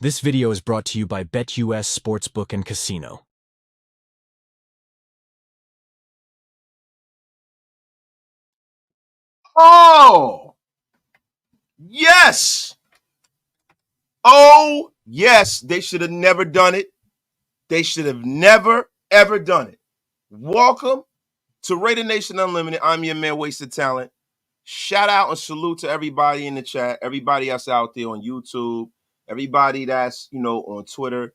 This video is brought to you by BetUS Sportsbook and Casino. Oh, yes. Oh, yes. They should have never done it. They should have never, ever done it. Welcome to Raider Nation Unlimited. I'm your man, Wasted Talent. Shout out and salute to everybody in the chat, everybody that's out there on YouTube, everybody that's, on Twitter.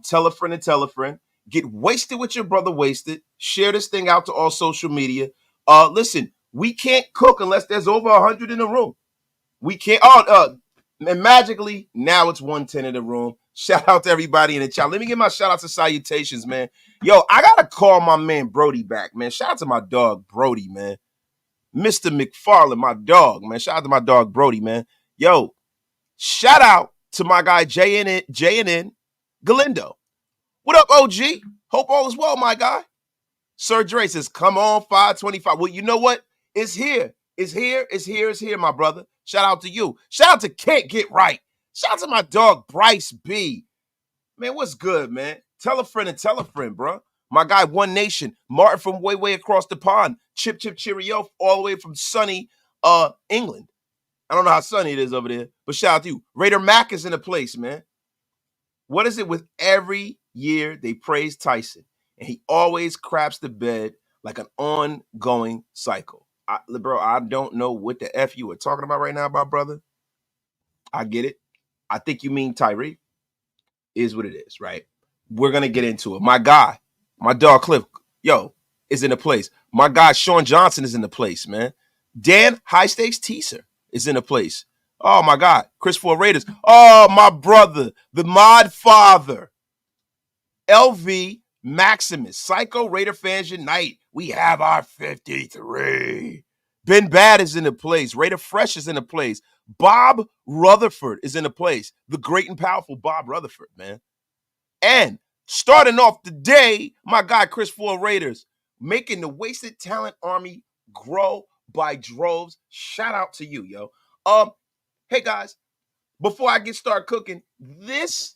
Tell a friend and tell a friend. Get wasted with your brother Wasted. Share this thing out to all social media. Listen, we can't cook unless there's over 100 in the room. We can't. And magically, now it's 110 in the room. Shout out to everybody in the chat. Let me give my shout outs and salutations, man. Yo, I got to call my man Brody back, man. Shout out to my dog, Brody, man. Mr. McFarland, my dog, man. Shout out to my dog, Brody, man. Yo, shout out to my guy, JNN Galindo. What up, OG? Hope all is well, my guy. Sir Dre says, come on, 525. Well, you know what? It's here. It's here. It's here. It's here, my brother. Shout out to you. Shout out to Can't Get Right. Shout out to my dog, Bryce B. Man, what's good, man? Tell a friend and tell a friend, bro. My guy, One Nation. Martin from way across the pond. Chip cheerio all the way from sunny England. I don't know how sunny it is over there, but shout out to you. Raider Mac is in the place, man. What is it with every year they praise Tyson, and he always craps the bed like an ongoing cycle? Bro, I don't know what the F you are talking about right now, my brother. I get it. I think you mean Tyree. Is what it is, right? We're going to get into it. My guy, my dog Cliff, is in the place. My guy Sean Johnson is in the place, man. Dan High Stakes Teaser is in the place. Oh, my God. Chris for Raiders. Oh, my brother, the mod father. LV Maximus. Psycho Raider fans unite. We have our 53. Ben Bad is in the place. Raider Fresh is in the place. Bob Rutherford is in the place. The great and powerful Bob Rutherford, man. And starting off the day, my guy Chris for Raiders, making the Wasted Talent Army grow by droves. Shout out to you, yo. Hey, guys, before I get started cooking, this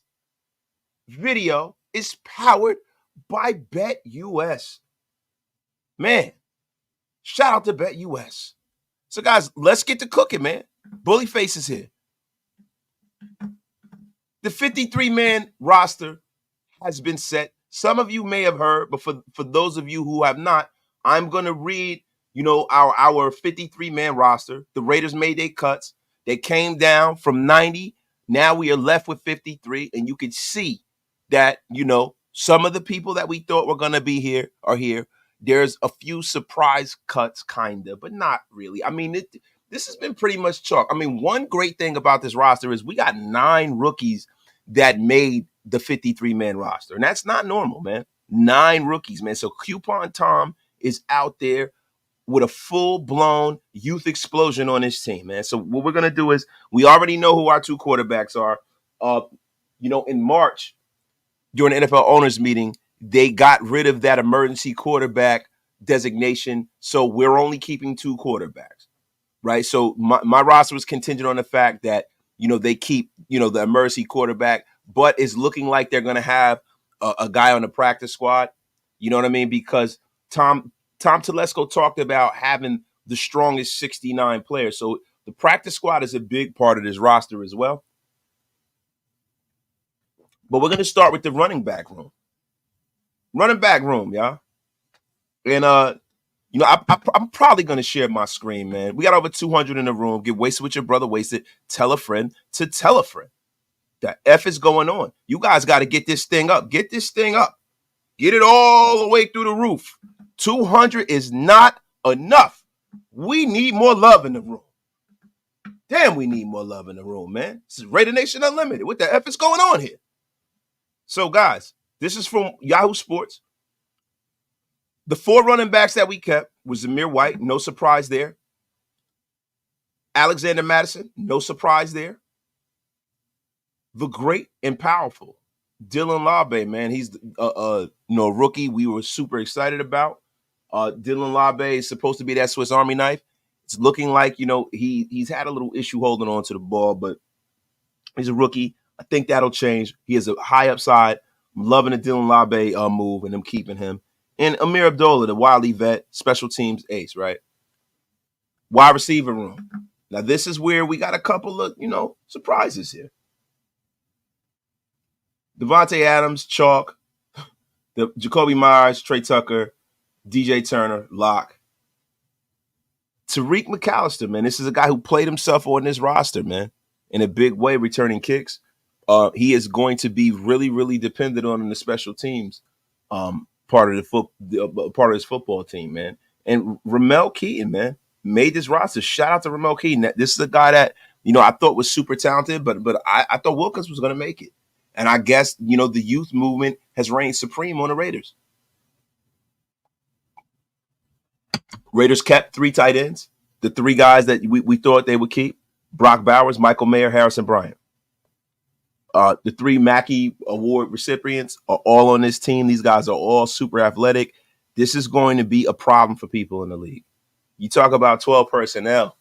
video is powered by BetUS. Man, shout out to BetUS. So, guys, let's get to cooking, man. Bully Face is here. The 53-man roster has been set. Some of you may have heard, but for those of you who have not, I'm going to read, our 53-man roster. The Raiders made their cuts. They came down from 90. Now we are left with 53, and you can see that, some of the people that we thought were going to be here are here. There's a few surprise cuts, kind of, but not really. I mean, this has been pretty much chalk. I mean, one great thing about this roster is we got 9 rookies that made the 53-man roster, and that's not normal, man. 9 rookies, man. So Coupon Tom is out there with a full-blown youth explosion on his team, man. So what we're going to do is we already know who our 2 quarterbacks are. In March, during the NFL owners meeting, they got rid of that emergency quarterback designation. So we're only keeping 2 quarterbacks, right? So my roster was contingent on the fact that, they keep, the emergency quarterback, but it's looking like they're going to have a guy on the practice squad. You know what I mean? Because Tom Telesco talked about having the strongest 69 players. So the practice squad is a big part of this roster as well. But we're going to start with the running back room. Running back room, y'all. And, I'm probably going to share my screen, man. We got over 200 in the room. Get wasted with your brother Wasted. Tell a friend to tell a friend. The F is going on. You guys got to get this thing up. Get this thing up. Get it all the way through the roof. 200 is not enough. We need more love in the room. Damn, we need more love in the room, man. This is Raider Nation Unlimited. What the F is going on here? So, guys, this is from Yahoo Sports. The 4 running backs that we kept was Zamir White. No surprise there. Alexander Mattison. No surprise there. The great and powerful Dylan Laube, man. He's a rookie we were super excited about. Dylan Laube is supposed to be that Swiss Army knife. It's looking like, he's had a little issue holding on to the ball, but he's a rookie. I think that'll change. He has a high upside. I'm loving the Dylan Laube move, and I'm keeping him. And Ameer Abdullah, the wily vet, special teams ace, right? Wide receiver room. Now, this is where we got a couple of, surprises here. Davante Adams, chalk. The Jakobi Meyers, Tre Tucker, DJ Turner, lock. Tyreik McAllister, man. This is a guy who played himself on this roster, man, in a big way, returning kicks. He is going to be really, really dependent on the special teams part of his football team, man. And Ramel Keyton, man, made this roster. Shout out to Ramel Keyton. This is a guy that I thought was super talented, but I thought Wilkins was going to make it. And I guess the youth movement has reigned supreme on the Raiders. Raiders kept 3 tight ends. The 3 guys that we thought they would keep: Brock Bowers, Michael Mayer, Harrison Bryant. The 3 Mackey Award recipients are all on this team. These guys are all super athletic. This is going to be a problem for people in the league. You talk about 12 personnel,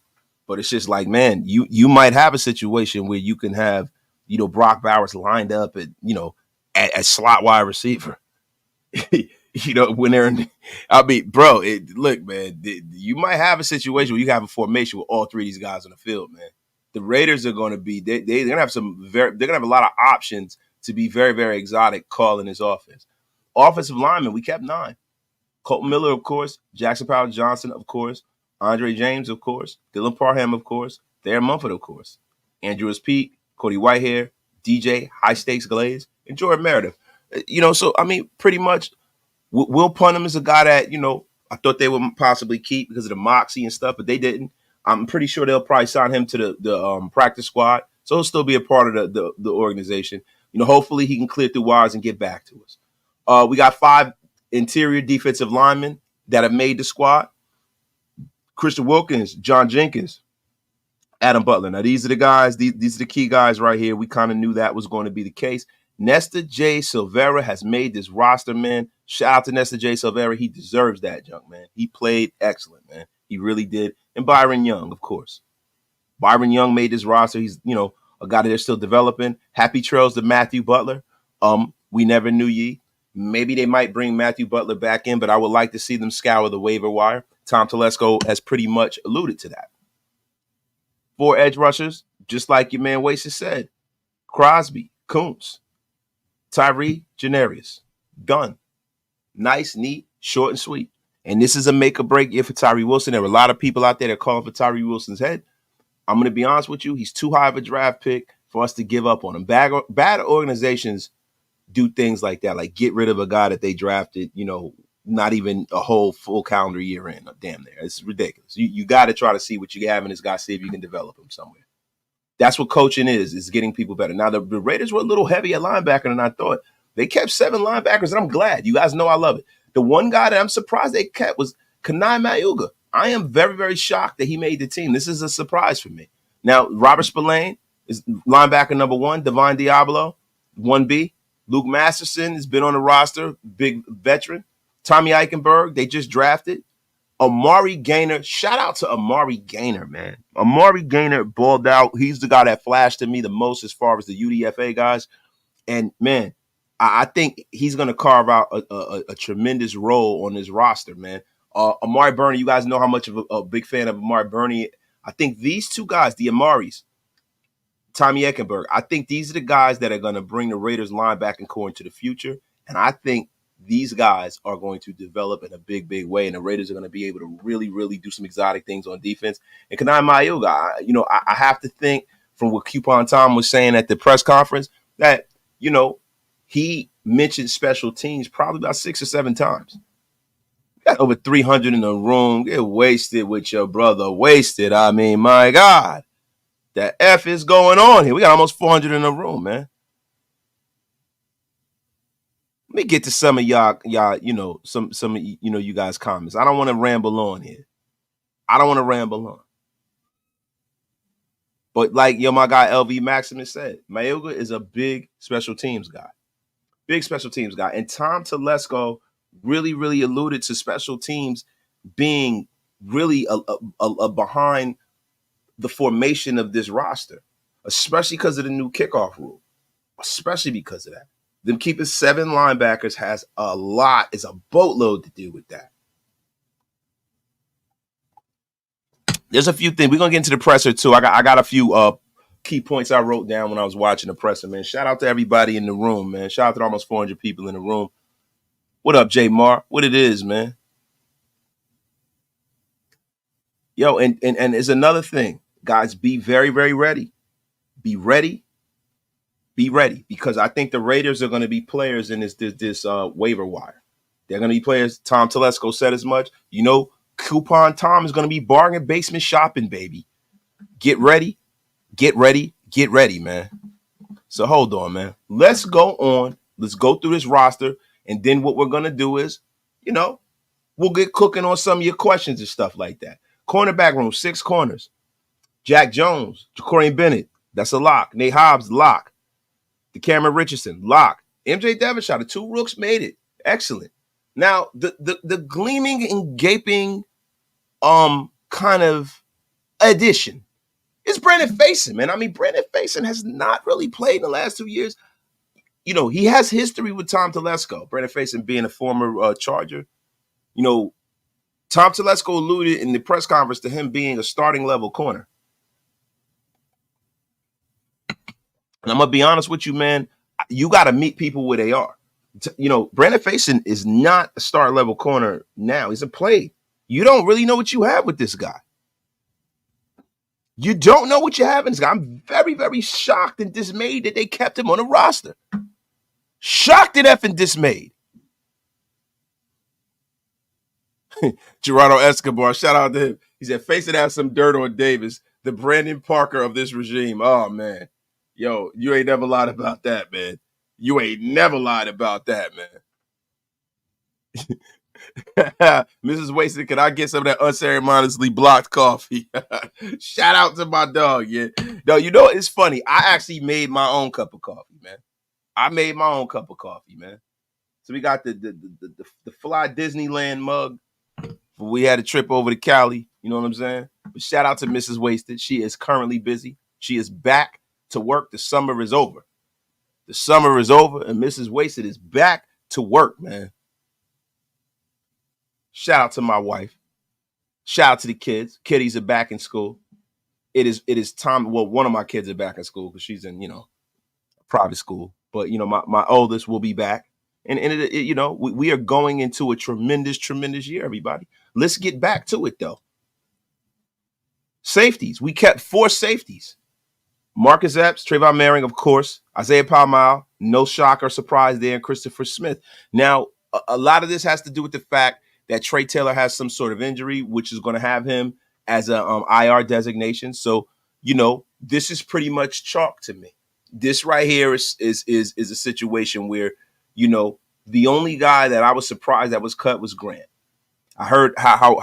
but it's just like, man, you might have a situation where you can have, Brock Bowers lined up at slot wide receiver. When they're in, look, man, you might have a situation where you have a formation with all 3 of these guys on the field, man. The Raiders are going to be they're going to have they're going to have a lot of options to be very, very exotic calling this offense. Offensive linemen, we kept 9. Kolton Miller, of course. Jackson Powell Johnson, of course. Andre James, of course. Dylan Parham, of course. Thayer Munford, of course. Andrus Peat, Cody Whitehair, DJ, High Stakes Glaze, and Jordan Meredith. Pretty much Will Punham is a guy that, I thought they would possibly keep because of the moxie and stuff, but they didn't. I'm pretty sure they'll probably sign him to the practice squad, so he'll still be a part of the organization. Hopefully he can clear through wires and get back to us. We got 5 interior defensive linemen that have made the squad: Christian Wilkins, John Jenkins, Adam Butler. Now, these are the guys. These are the key guys right here. We kind of knew that was going to be the case. Nesta J. Silvera has made this roster, man. Shout out to Nesta J. Silvera. He deserves that junk, man. He played excellent, man. He really did. And Byron Young, of course. Byron Young made this roster. He's, a guy that they're still developing. Happy trails to Matthew Butler. We never knew ye. Maybe they might bring Matthew Butler back in, but I would like to see them scour the waiver wire. Tom Telesco has pretty much alluded to that. 4 edge rushers, just like your man Wasted said: Crosby, Kuntz, Tyree, Janarius. Done. Nice, neat, short, and sweet. And this is a make or break year for Tyree Wilson. There are a lot of people out there that are calling for Tyree Wilson's head. I'm going to be honest with you. He's too high of a draft pick for us to give up on him. Bad organizations do things like that, like get rid of a guy that they drafted, not even a whole full calendar year in. Damn there. It's ridiculous. You got to try to see what you have in this guy, see if you can develop him somewhere. That's what coaching is getting people better. Now, the Raiders were a little heavy at linebacker than I thought. They kept 7 linebackers, and I'm glad. You guys know I love it. The one guy that I'm surprised they kept was Kanai Mauga. I am very, very shocked that he made the team. This is a surprise for me. Now, Robert Spillane is linebacker number 1. Devon Diablo, 1B. Luke Masterson has been on the roster, big veteran. Tommy Eichenberg, they just drafted. Amari Gaynor, shout out to Amari Gaynor, man. Amari Gaynor balled out. He's the guy that flashed to me the most as far as the UDFA guys. And, man, I think he's going to carve out a tremendous role on this roster, man. Amari Burney, you guys know how much of a big fan of Amari Burney. I think these 2 guys, the Amaris, Tommy Eichenberg, I think these are the guys that are going to bring the Raiders linebacking core into the future. And I think these guys are going to develop in a big, big way. And the Raiders are going to be able to really, really do some exotic things on defense. And Kanai Mauga, I have to think from what Coupon Tom was saying at the press conference that, he mentioned special teams probably about 6 or 7 times. Got over 300 in the room. Get wasted with your brother. Wasted. I mean, my God. The F is going on here. We got almost 400 in the room, man. Let me get to some of y'all, some of you guys' comments. I don't want to ramble on here. But like my guy LV Maximus said, Mayoga is a big special teams guy. And Tom Telesco really, really alluded to special teams being really a behind the formation of this roster, especially because of the new kickoff rule, especially because of that. Them keeping 7 linebackers is a boatload to do with that. There's a few things. We're going to get into the presser, too. I got a few key points I wrote down when I was watching the presser, man. Shout out to everybody in the room, man. Shout out to almost 400 people in the room. What up, J Mar? What it is, man? Yo, and there's another thing. Guys, be very, very ready. Be ready. Because I think the Raiders are going to be players in this waiver wire. They're going to be players. Tom Telesco said as much. Coupon Tom is going to be bargain basement shopping, baby. Get ready, man. So hold on, man. Let's go on. Let's go through this roster. And then what we're going to do is, we'll get cooking on some of your questions and stuff like that. Cornerback room, 6 corners. Jack Jones, Ja'Cory Bennett, that's a lock. Nate Hobbs, lock. Cameron Richardson, lock. MJ Devonshire, the 2 rooks made it. Excellent. Now, the gleaming and gaping kind of addition is Brandon Facyson, man. I mean, Brandon Facyson has not really played in the last 2 years. He has history with Tom Telesco. Brandon Facyson being a former Charger. Tom Telesco alluded in the press conference to him being a starting level corner. And I'm going to be honest with you, man. You got to meet people where they are. Brandon Facyson is not a star level corner now. He's a play. You don't really know what you have with this guy. You don't know what you have in this guy. I'm very, very shocked and dismayed that they kept him on the roster. Shocked and effing dismayed. Gerardo Escobar, shout out to him. He said, Facyson has some dirt on Davis, the Brandon Parker of this regime. Oh, man. Yo, you ain't never lied about that, man. Mrs. Wasted, can I get some of that unceremoniously blocked coffee? Shout out to my dog, yeah. No, it's funny. I actually made my own cup of coffee, man. So we got the fly Disneyland mug. We had a trip over to Cali, you know what I'm saying? But shout out to Mrs. Wasted. She is currently busy. She is back to work. The summer is over. And Mrs. Wasted is back to work, man. Shout out to my wife. Shout out to the kids. Kiddies are back in school. It is time. Well, one of my kids are back in school because she's in, private school. But, my oldest will be back. And we are going into a tremendous, tremendous year, everybody. Let's get back to it, though. Safeties. We kept 4 safeties. Marcus Epps, Trayvon Merring, of course. Isaiah Palmile, no shock or surprise there, and Christopher Smith. Now, a lot of this has to do with the fact that Trey Taylor has some sort of injury, which is going to have him as a IR designation. So, this is pretty much chalk to me. This right here is a situation where, the only guy that I was surprised that was cut was Grant. I heard how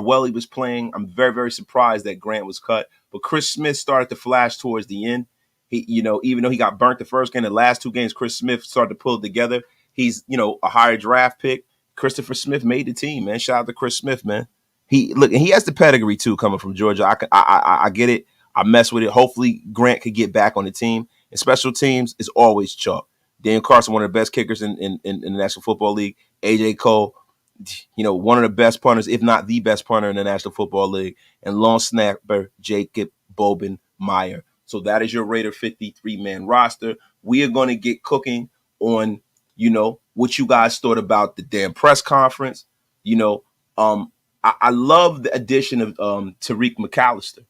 well he was playing. I'm very, very surprised that Grant was cut. But Chris Smith started to flash towards the end. He, even though he got burnt the first game, the last 2 games, Chris Smith started to pull it together. He's, a higher draft pick. Christopher Smith made the team, man. Shout out to Chris Smith, man. And he has the pedigree too, coming from Georgia. I get it. I mess with it. Hopefully Grant could get back on the team. And special teams is always chalk. Daniel Carson, one of the best kickers in the National Football League. AJ Cole, one of the best punters, if not the best punter in the National Football League. And long snapper Jacob Boben Meyer. So that is your Raider 53-man roster. We are going to get cooking on, what you guys thought about the damn press conference. I love the addition of Tyreik McAllister.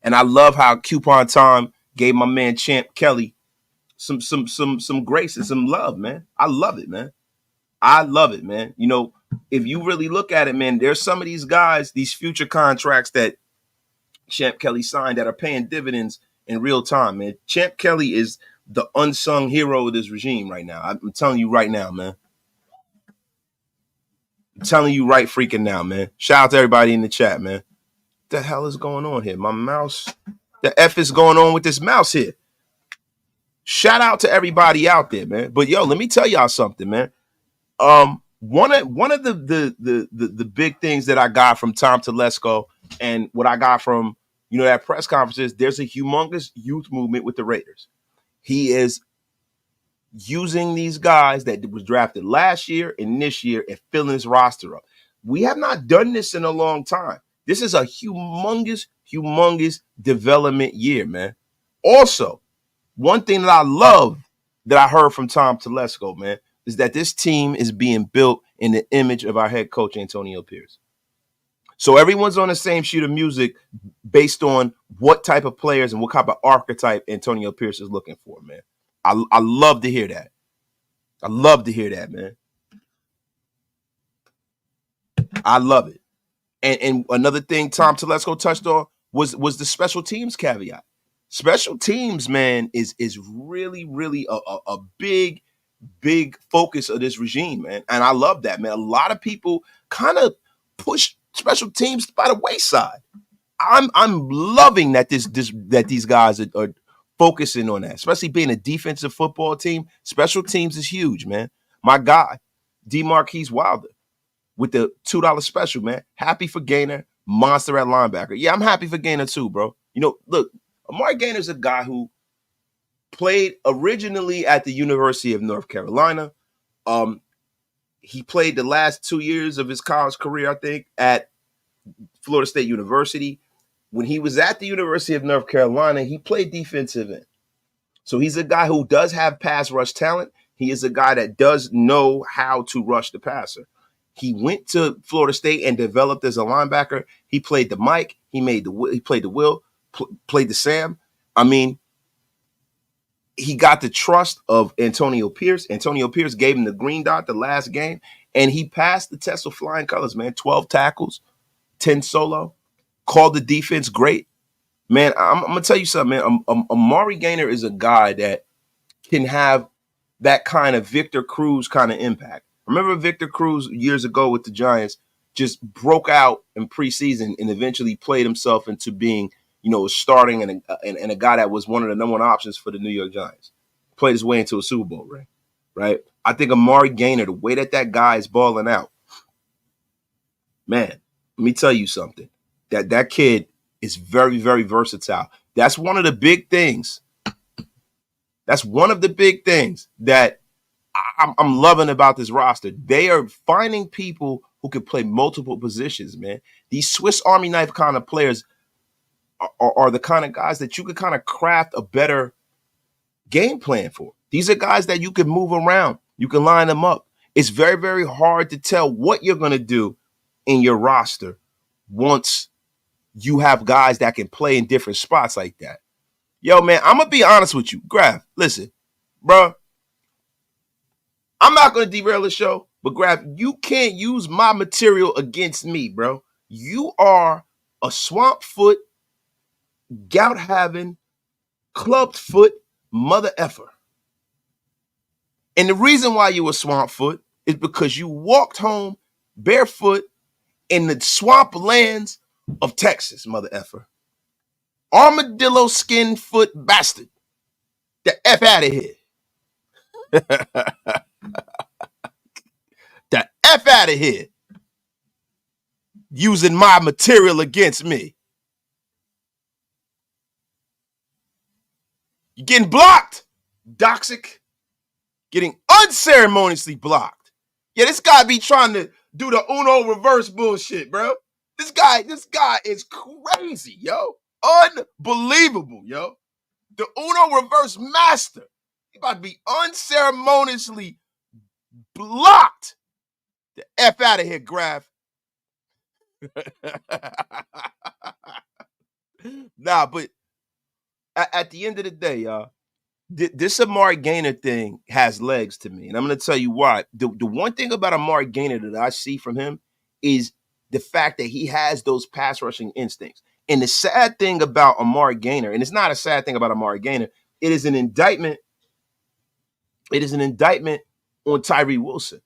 And I love how Coupon Tom gave my man Champ Kelly some grace and some love, man. I love it, man. if you really look at it, man, there's some of these guys, these future contracts that Champ Kelly signed that are paying dividends in real time, man. Champ Kelly is the unsung hero of this regime right now. I'm telling you right now, man. I'm telling you right freaking now, man. Shout out to everybody in the chat, man. What the hell is going on here? My mouse. The F is going on with this mouse here. Shout out to everybody out there, man. But yo, let me tell y'all something, man. One of the big things that I got from Tom Telesco and what I got from that press conference is there's a humongous youth movement with the Raiders. He is using these guys that was drafted last year and this year and filling his roster up. We have not done this in a long time. This is a humongous development year, man. Also, one thing that I love that I heard from Tom Telesco, man, is that this team is being built in the image of our head coach, Antonio Pierce. So everyone's on the same sheet of music based on what type of players and what type of archetype Antonio Pierce is looking for, man. I love to hear that. I love to hear that, man. I love it. And another thing Tom Telesco touched on was the special teams caveat. Special teams, man, is really a big focus of this regime, man. And I love that, man. A lot of people kind of push special teams by the wayside. I'm loving that that these guys are focusing on that, especially being a defensive football team. Special teams is huge, man. My guy, D. Marquise Wilder, with the $2 special, man. Happy for Gainer, monster at linebacker. Yeah, I'm happy for Gainer too, bro. Look, Amari Gainer's a guy who played originally at the University of North Carolina. He played the last 2 years of his college career, I think, at Florida State University. When he was at the University of North Carolina, he played defensive end. So he's a guy who does have pass rush talent. He is a guy that does know how to rush the passer. He went to Florida State and developed as a linebacker. He played the Mike. He played the Will, played the Sam. I mean, he got the trust of Antonio Pierce. Antonio Pierce gave him the green dot the last game, and he passed the test with flying colors, man. 12 tackles, 10 solo, called the defense great. Man, I'm going to tell you something, man. Amari Gainer is a guy that can have that kind of Victor Cruz kind of impact. Remember Victor Cruz years ago with the Giants just broke out in preseason and eventually played himself into being, starting and a guy that was one of the number one options for the New York Giants. Played his way into a Super Bowl ring, right? I think Amari Gainer, the way that guy is balling out, man, let me tell you something. That kid is very, very versatile. That's one of the big things. That's one of the big things that I'm loving about this roster. They are finding people who can play multiple positions, man. These Swiss Army knife kind of players are the kind of guys that you could kind of craft a better game plan for. These are guys that you can move around. You can line them up. It's very, very hard to tell what you're going to do in your roster once you have guys that can play in different spots like that. Yo, man, I'm going to be honest with you. Graf, listen, bro. I'm not going to derail the show, but Graf, you can't use my material against me, bro. You are a swamp foot, gout having, clubbed foot mother effer. And the reason why you a swamp foot is because you walked home barefoot in the swamp lands of Texas, mother effer. Armadillo skin foot bastard. The F out of here. The F out of here. Using my material against me. You're getting blocked. Doxic. Getting unceremoniously blocked. Yeah, this guy be trying to do the Uno reverse bullshit, bro. This guy is crazy, yo. Unbelievable, yo. The Uno reverse master. He about to be unceremoniously blocked. The F out of here, Graf. Nah, but at the end of the day, y'all, This Amari Gainer thing has legs to me, and I'm going to tell you why. The one thing about Amari Gainer that I see from him is the fact that he has those pass rushing instincts. And the sad thing about Amari Gainer, and it's not a sad thing about Amari Gainer, it is an indictment. It is an indictment on Tyree Wilson.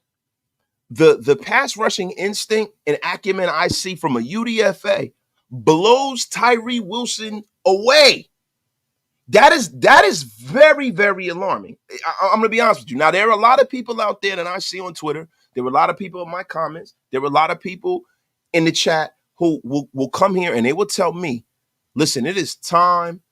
The pass rushing instinct and acumen I see from a UDFA blows Tyree Wilson away. That is very, very alarming. I'm going to be honest with you. Now, there are a lot of people out there that I see on Twitter. There were a lot of people in my comments. There were a lot of people in the chat who will come here and they will tell me, listen, it is time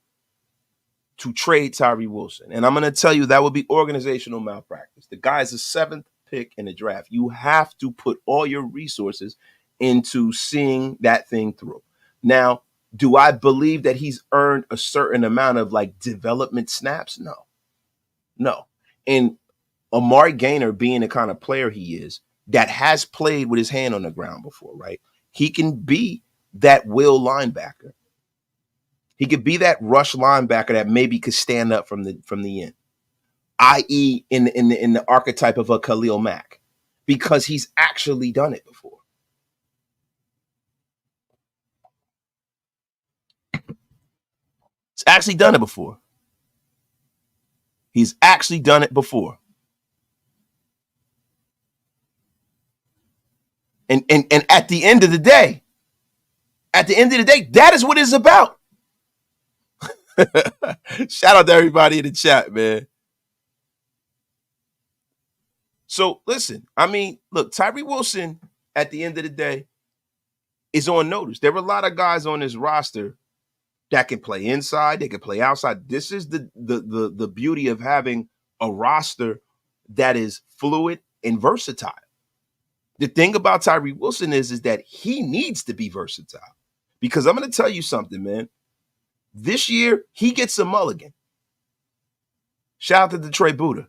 to trade Tyree Wilson. And I'm going to tell you that would be organizational malpractice. The guy is the 7th pick in the draft. You have to put all your resources into seeing that thing through. Now, do I believe that he's earned a certain amount of like development snaps? No. And Amari Gainer being the kind of player he is that has played with his hand on the ground before, right? He can be that will linebacker. He could be that rush linebacker that maybe could stand up from the end, i.e. in the archetype of a Khalil Mack, because he's actually done it before. He's actually done it before. He's actually done it before. And at the end of the day, that is what it's about. Shout out to everybody in the chat, man. So listen, I mean, look, Tyree Wilson at the end of the day is on notice. There are a lot of guys on this roster that can play inside, they can play outside. This is the beauty of having a roster that is fluid and versatile. The thing about Tyree Wilson is that he needs to be versatile. Because I'm going to tell you something, man. This year, he gets a mulligan. Shout out to Detroit Buddha.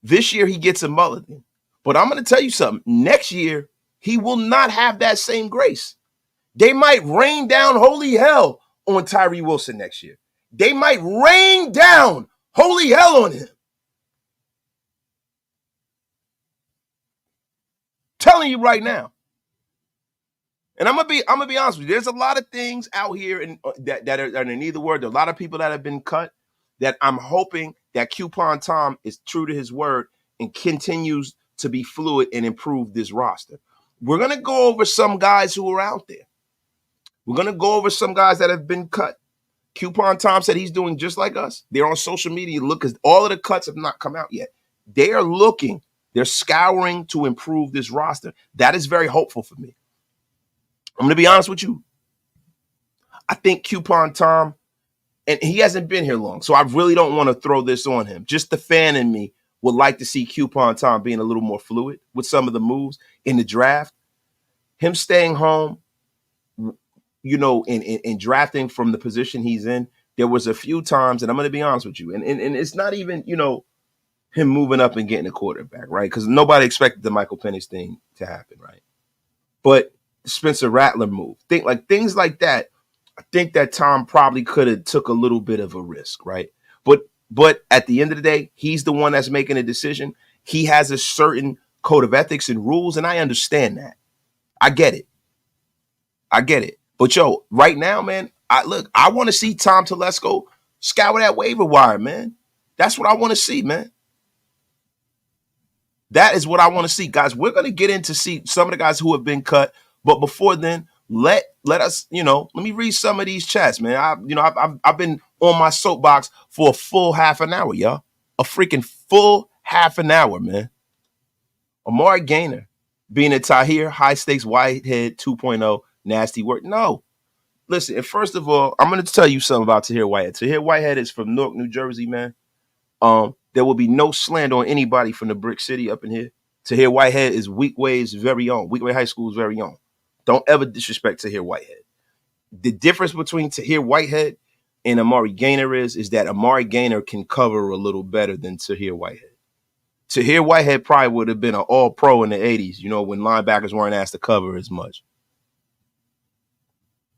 This year, he gets a mulligan. But I'm going to tell you something. Next year, he will not have that same grace. They might rain down holy hell on Tyree Wilson next year. They might rain down holy hell on him. Telling you right now. And I'm gonna be honest with you. There's a lot of things out here that are in either word. There are a lot of people that have been cut that I'm hoping that Coupon Tom is true to his word and continues to be fluid and improve this roster. We're gonna go over some guys who are out there. We're going to go over some guys that have been cut. Coupon Tom said he's doing just like us. They're on social media. Look, because all of the cuts have not come out yet. They are looking. They're scouring to improve this roster. That is very hopeful for me. I'm going to be honest with you. I think Coupon Tom, and he hasn't been here long, so I really don't want to throw this on him. Just the fan in me would like to see Coupon Tom being a little more fluid with some of the moves in the draft. Him staying home, you know, in drafting from the position he's in, there was a few times, and I'm going to be honest with you, and it's not even, you know, him moving up and getting a quarterback, right? Because nobody expected the Michael Penix thing to happen, right? But Spencer Rattler move, things like that, I think that Tom probably could have took a little bit of a risk, right? But at the end of the day, he's the one that's making a decision. He has a certain code of ethics and rules, and I understand that. I get it. But, yo, right now, man, I want to see Tom Telesco scour that waiver wire, man. That's what I want to see, man. That is what I want to see. Guys, we're going to get into see some of the guys who have been cut. But before then, let us, you know, let me read some of these chats, man. I've been on my soapbox for a full half an hour, y'all. A freaking full half an hour, man. Amari Gainer being a Tahir, high-stakes Whitehead 2.0. Nasty work. No. Listen, and first of all, I'm going to tell you something about Tahir Whitehead. Tahir Whitehead is from Newark, New Jersey, man. There will be no slander on anybody from the Brick City up in here. Tahir Whitehead is Weekway's very own. Weekway High School's very own. Don't ever disrespect Tahir Whitehead. The difference between Tahir Whitehead and Amari Gainer is that Amari Gainer can cover a little better than Tahir Whitehead. Tahir Whitehead probably would have been an all-pro in the 80s, you know, when linebackers weren't asked to cover as much.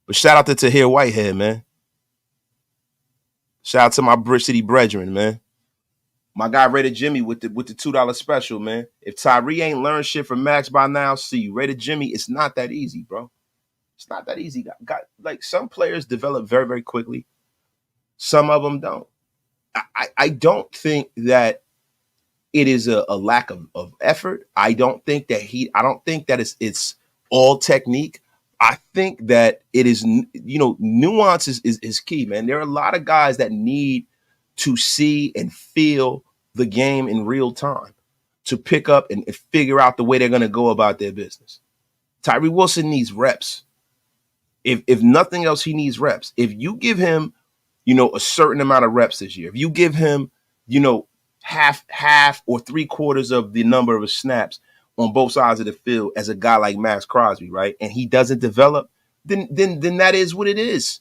But shout out to Tahir Whitehead, man. Shout out to my Brick City brethren, man. My guy Rated Jimmy with the $2 special, man. If Tyree ain't learned shit from Max by now, see you. Rated Jimmy, it's not that easy, bro. It's not that easy. Like some players develop very, very quickly. Some of them don't. I don't think that it is a lack of effort. I don't think that it's all technique. I think that it is, nuance is key, man. There are a lot of guys that need to see and feel the game in real time to pick up and figure out the way they're going to go about their business. Tyree Wilson needs reps. If nothing else, he needs reps. If you give him, a certain amount of reps this year, if you give him, half or 3/4 of the number of snaps on both sides of the field as a guy like Max Crosby, right? And he doesn't develop, then that is what it is.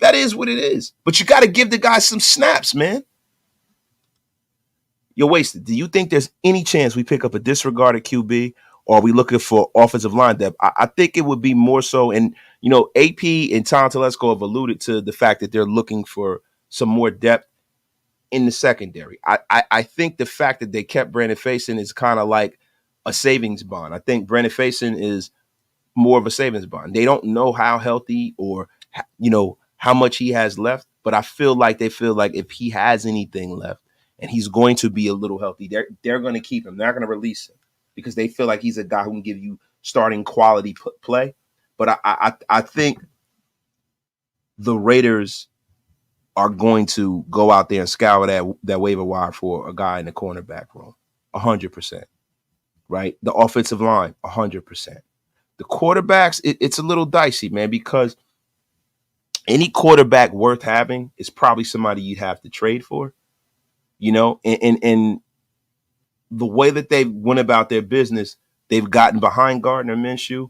That is what it is. But you got to give the guy some snaps, man. You're wasted. Do you think there's any chance we pick up a disregarded QB, or are we looking for offensive line depth? I think it would be more so. And, AP and Tom Telesco have alluded to the fact that they're looking for some more depth in the secondary. I think the fact that they kept Brandon Facyson is kind of like a savings bond. I think Brandon Facyson is more of a savings bond. They don't know how healthy or, how much he has left, but I feel like they feel like if he has anything left and he's going to be a little healthy, they're going to keep him. They're not going to release him because they feel like he's a guy who can give you starting quality play. But I think the Raiders are going to go out there and scour that waiver wire for a guy in the cornerback room, 100%, right? The offensive line, 100%. The quarterbacks, it's a little dicey, man, because any quarterback worth having is probably somebody you'd have to trade for, and the way that they went about their business, they've gotten behind Gardner Minshew.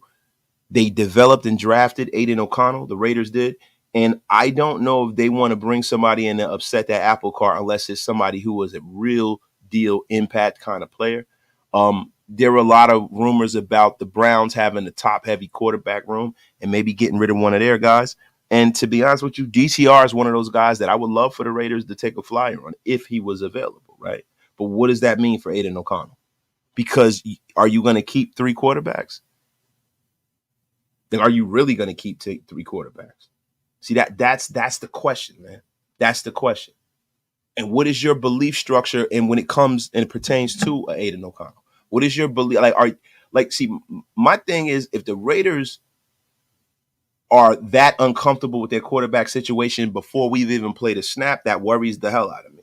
They developed and drafted Aidan O'Connell, the Raiders did. And I don't know if they want to bring somebody in to upset that apple cart unless it's somebody who was a real deal impact kind of player. There were a lot of rumors about the Browns having a top-heavy quarterback room and maybe getting rid of one of their guys. And to be honest with you, DTR is one of those guys that I would love for the Raiders to take a flyer on if he was available, right? But what does that mean for Aidan O'Connell? Because are you going to keep 3 quarterbacks? Then are you really going to keep 3 quarterbacks? See, that's the question, man. That's the question. And what is your belief structure? And when it comes and it pertains to Aidan O'Connell, what is your belief? See, my thing is if the Raiders are that uncomfortable with their quarterback situation before we've even played a snap, that worries the hell out of me.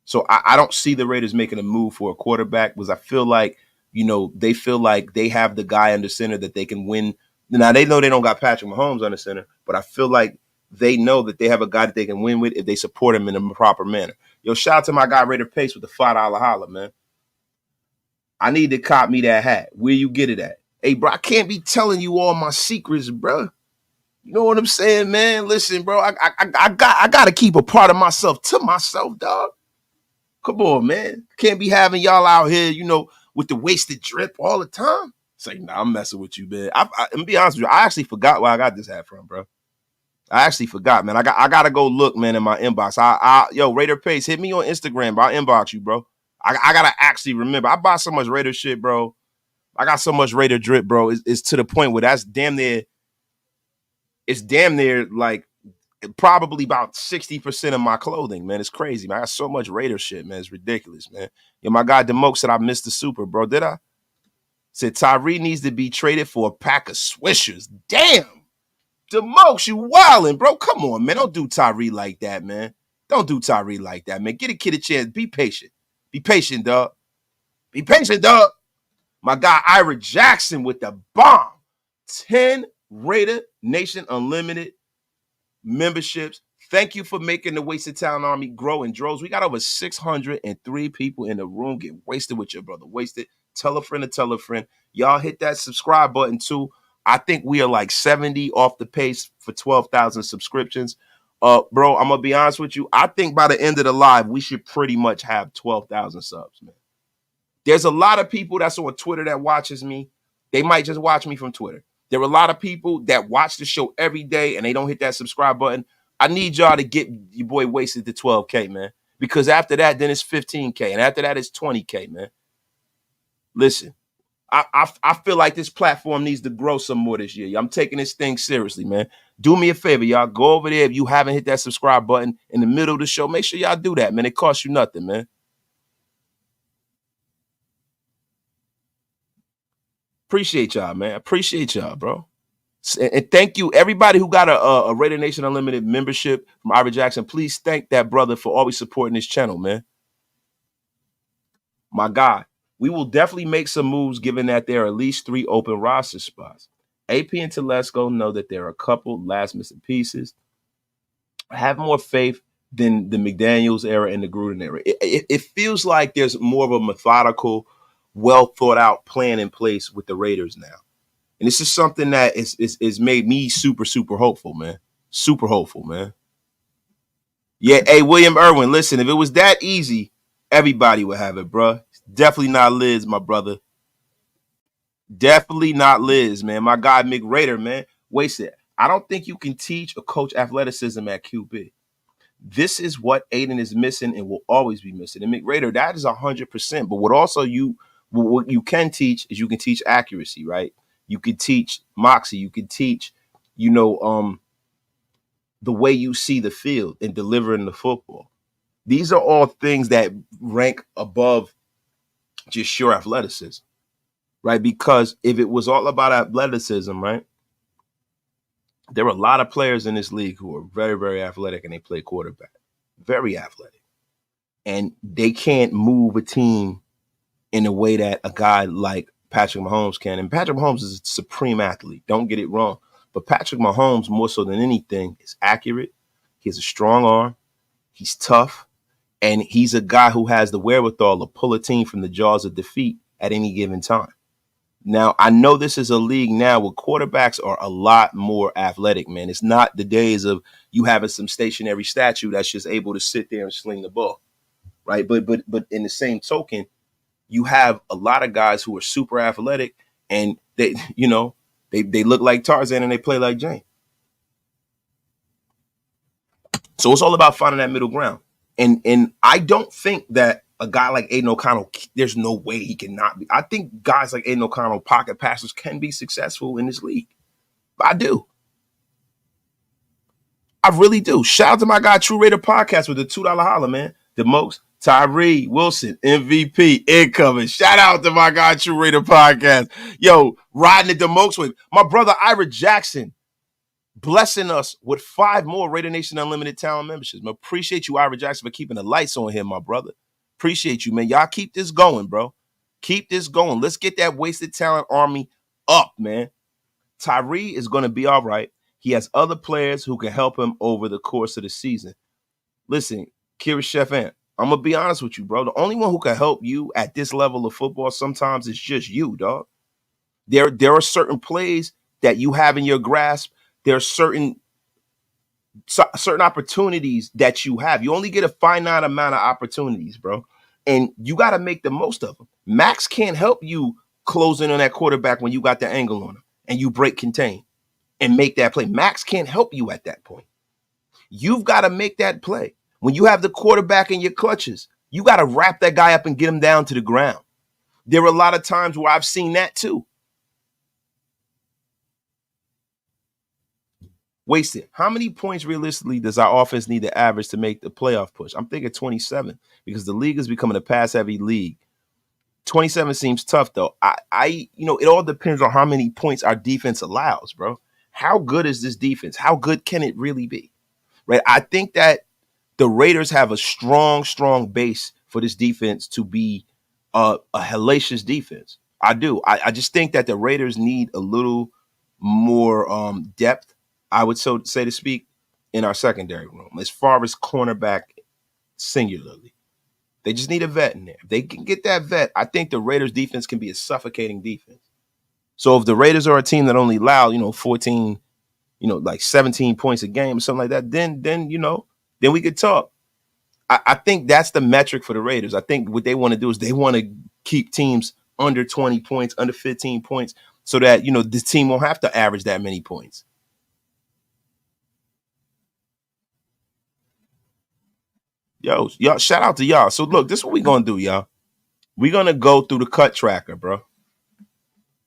So I don't see the Raiders making a move for a quarterback because I feel like, they feel like they have the guy under center that they can win. Now, they know they don't got Patrick Mahomes under center, but I feel like they know that they have a guy that they can win with if they support him in a proper manner. Yo, shout out to my guy Raider Pace with the $5 holla, man. I need to cop me that hat. Where you get it at? Hey, bro, I can't be telling you all my secrets, bro. You know what I'm saying, man? Listen, bro, I got to keep a part of myself to myself, dog. Come on, man. Can't be having y'all out here, with the wasted drip all the time. Say, nah, I'm messing with you, man. I'm gonna be honest with you. I actually forgot where I got this hat from, bro. I actually forgot, man. I gotta go look, man, in my inbox. Yo, Raider Pace, hit me on Instagram, bro. I'll inbox you, bro. I gotta actually remember. I buy so much Raider shit, bro. I got so much Raider drip, bro. It's to the point where that's damn near. It's damn near like probably about 60% of my clothing, man. It's crazy, man. I got so much Raider shit, man. It's ridiculous, man. Yo, my guy Demoke said I missed the Super, bro. Did I? Said Tyree needs to be traded for a pack of Swishers. Damn. Demoke, you wildin', bro. Come on, man. Don't do Tyree like that, man. Don't do Tyree like that, man. Get a kid a chance. Be patient. Be patient, dog. Be patient, dog. My guy Ira Jackson with the bomb. 10 Raider Nation Unlimited memberships. Thank you for making the Wasted Town Army grow in droves. We got over 603 people in the room. Get wasted with your brother. Wasted. Tell a friend to tell a friend. Y'all hit that subscribe button too. I think we are like 70 off the pace for 12,000 subscriptions. Bro, I'm going to be honest with you. I think by the end of the live, we should pretty much have 12,000 subs, man. There's a lot of people that's on Twitter that watches me. They might just watch me from Twitter. There are a lot of people that watch the show every day and they don't hit that subscribe button. I need y'all to get your boy Wasted to 12K, man. Because after that, then it's 15K. And after that, it's 20K, man. Listen, I feel like this platform needs to grow some more this year. I'm taking this thing seriously, man. Do me a favor, y'all. Go over there. If you haven't hit that subscribe button in the middle of the show, make sure y'all do that, man. It costs you nothing, man. Appreciate y'all, man. Appreciate y'all, bro. And thank you, everybody who got a Raider Nation Unlimited membership from Ira Jackson. Please thank that brother for always supporting this channel, man. My God, we will definitely make some moves given that there are at least 3 open roster spots. AP and Telesco know that there are a couple last missing pieces. I have more faith than the McDaniels era and the Gruden era. It feels like there's more of a methodical, well thought out plan in place with the Raiders now. And this is something that is made me super, super hopeful, man. Super hopeful, man. Yeah, hey, William Irwin, listen, if it was that easy, everybody would have it, bro. Definitely not Liz, my brother. Definitely not Liz, man. My guy, Mick Raider, man. Wasted. I don't think you can teach or coach athleticism at QB. This is what Aidan is missing and will always be missing. And Mick Raider, that is 100%. But what you can teach is you can teach accuracy, right? You can teach moxie. You can teach, the way you see the field and delivering the football. These are all things that rank above just sheer athleticism, right? Because if it was all about athleticism, right, there are a lot of players in this league who are very, very athletic and they play quarterback. Very athletic. And they can't move a team in a way that a guy like Patrick Mahomes can. And Patrick Mahomes is a supreme athlete. Don't get it wrong. But Patrick Mahomes, more so than anything, is accurate. He has a strong arm. He's tough. And he's a guy who has the wherewithal to pull a team from the jaws of defeat at any given time. Now, I know this is a league now where quarterbacks are a lot more athletic, man. It's not the days of you having some stationary statue that's just able to sit there and sling the ball, right? But in the same token, you have a lot of guys who are super athletic and they look like Tarzan and they play like Jane. So it's all about finding that middle ground. And I don't think that a guy like Aidan O'Connell, there's no way he cannot be. I think guys like Aidan O'Connell, pocket passers, can be successful in this league. I do. I really do. Shout out to my guy, True Raider Podcast with the $2 holler, man. The most Tyree Wilson, MVP, incoming. Shout out to my guy, True Raider Podcast. Yo, riding the Demokes with my brother, Ira Jackson, blessing us with 5 more Raider Nation Unlimited Talent memberships. I appreciate you, Ira Jackson, for keeping the lights on here, my brother. Appreciate you, man. Y'all keep this going, bro. Keep this going. Let's get that wasted talent army up, man. Tyree is going to be all right. He has other players who can help him over the course of the season. Listen, Kira Chefant, I'm going to be honest with you, bro. The only one who can help you at this level of football sometimes is just you, dog. There are certain plays that you have in your grasp. There are certain opportunities that you have. You only get a finite amount of opportunities, bro. And you got to make the most of them. Max can't help you close in on that quarterback when you got the angle on him and you break contain and make that play. Max can't help you at that point. You've got to make that play. When you have the quarterback in your clutches, you got to wrap that guy up and get him down to the ground. There are a lot of times where I've seen that too. Wasted. How many points realistically does our offense need to average to make the playoff push? I'm thinking 27 because the league is becoming a pass-heavy league. 27 seems tough, though. It all depends on how many points our defense allows, bro. How good is this defense? How good can it really be? Right? I think that the Raiders have a strong, strong base for this defense to be a hellacious defense. I do. I just think that the Raiders need a little more depth, I would say to speak, in our secondary room as far as cornerback singularly. They just need a vet in there. If they can get that vet, I think the Raiders defense can be a suffocating defense. So if the Raiders are a team that only allow, 14, like 17 points a game or something like that, then we could talk. I think that's the metric for the Raiders. I think what they want to do is they want to keep teams under 20 points, under 15 points, so that, this team won't have to average that many points. Yo, y'all, shout out to y'all. So look, this is what we're gonna do, y'all. We're gonna go through the cut tracker, bro.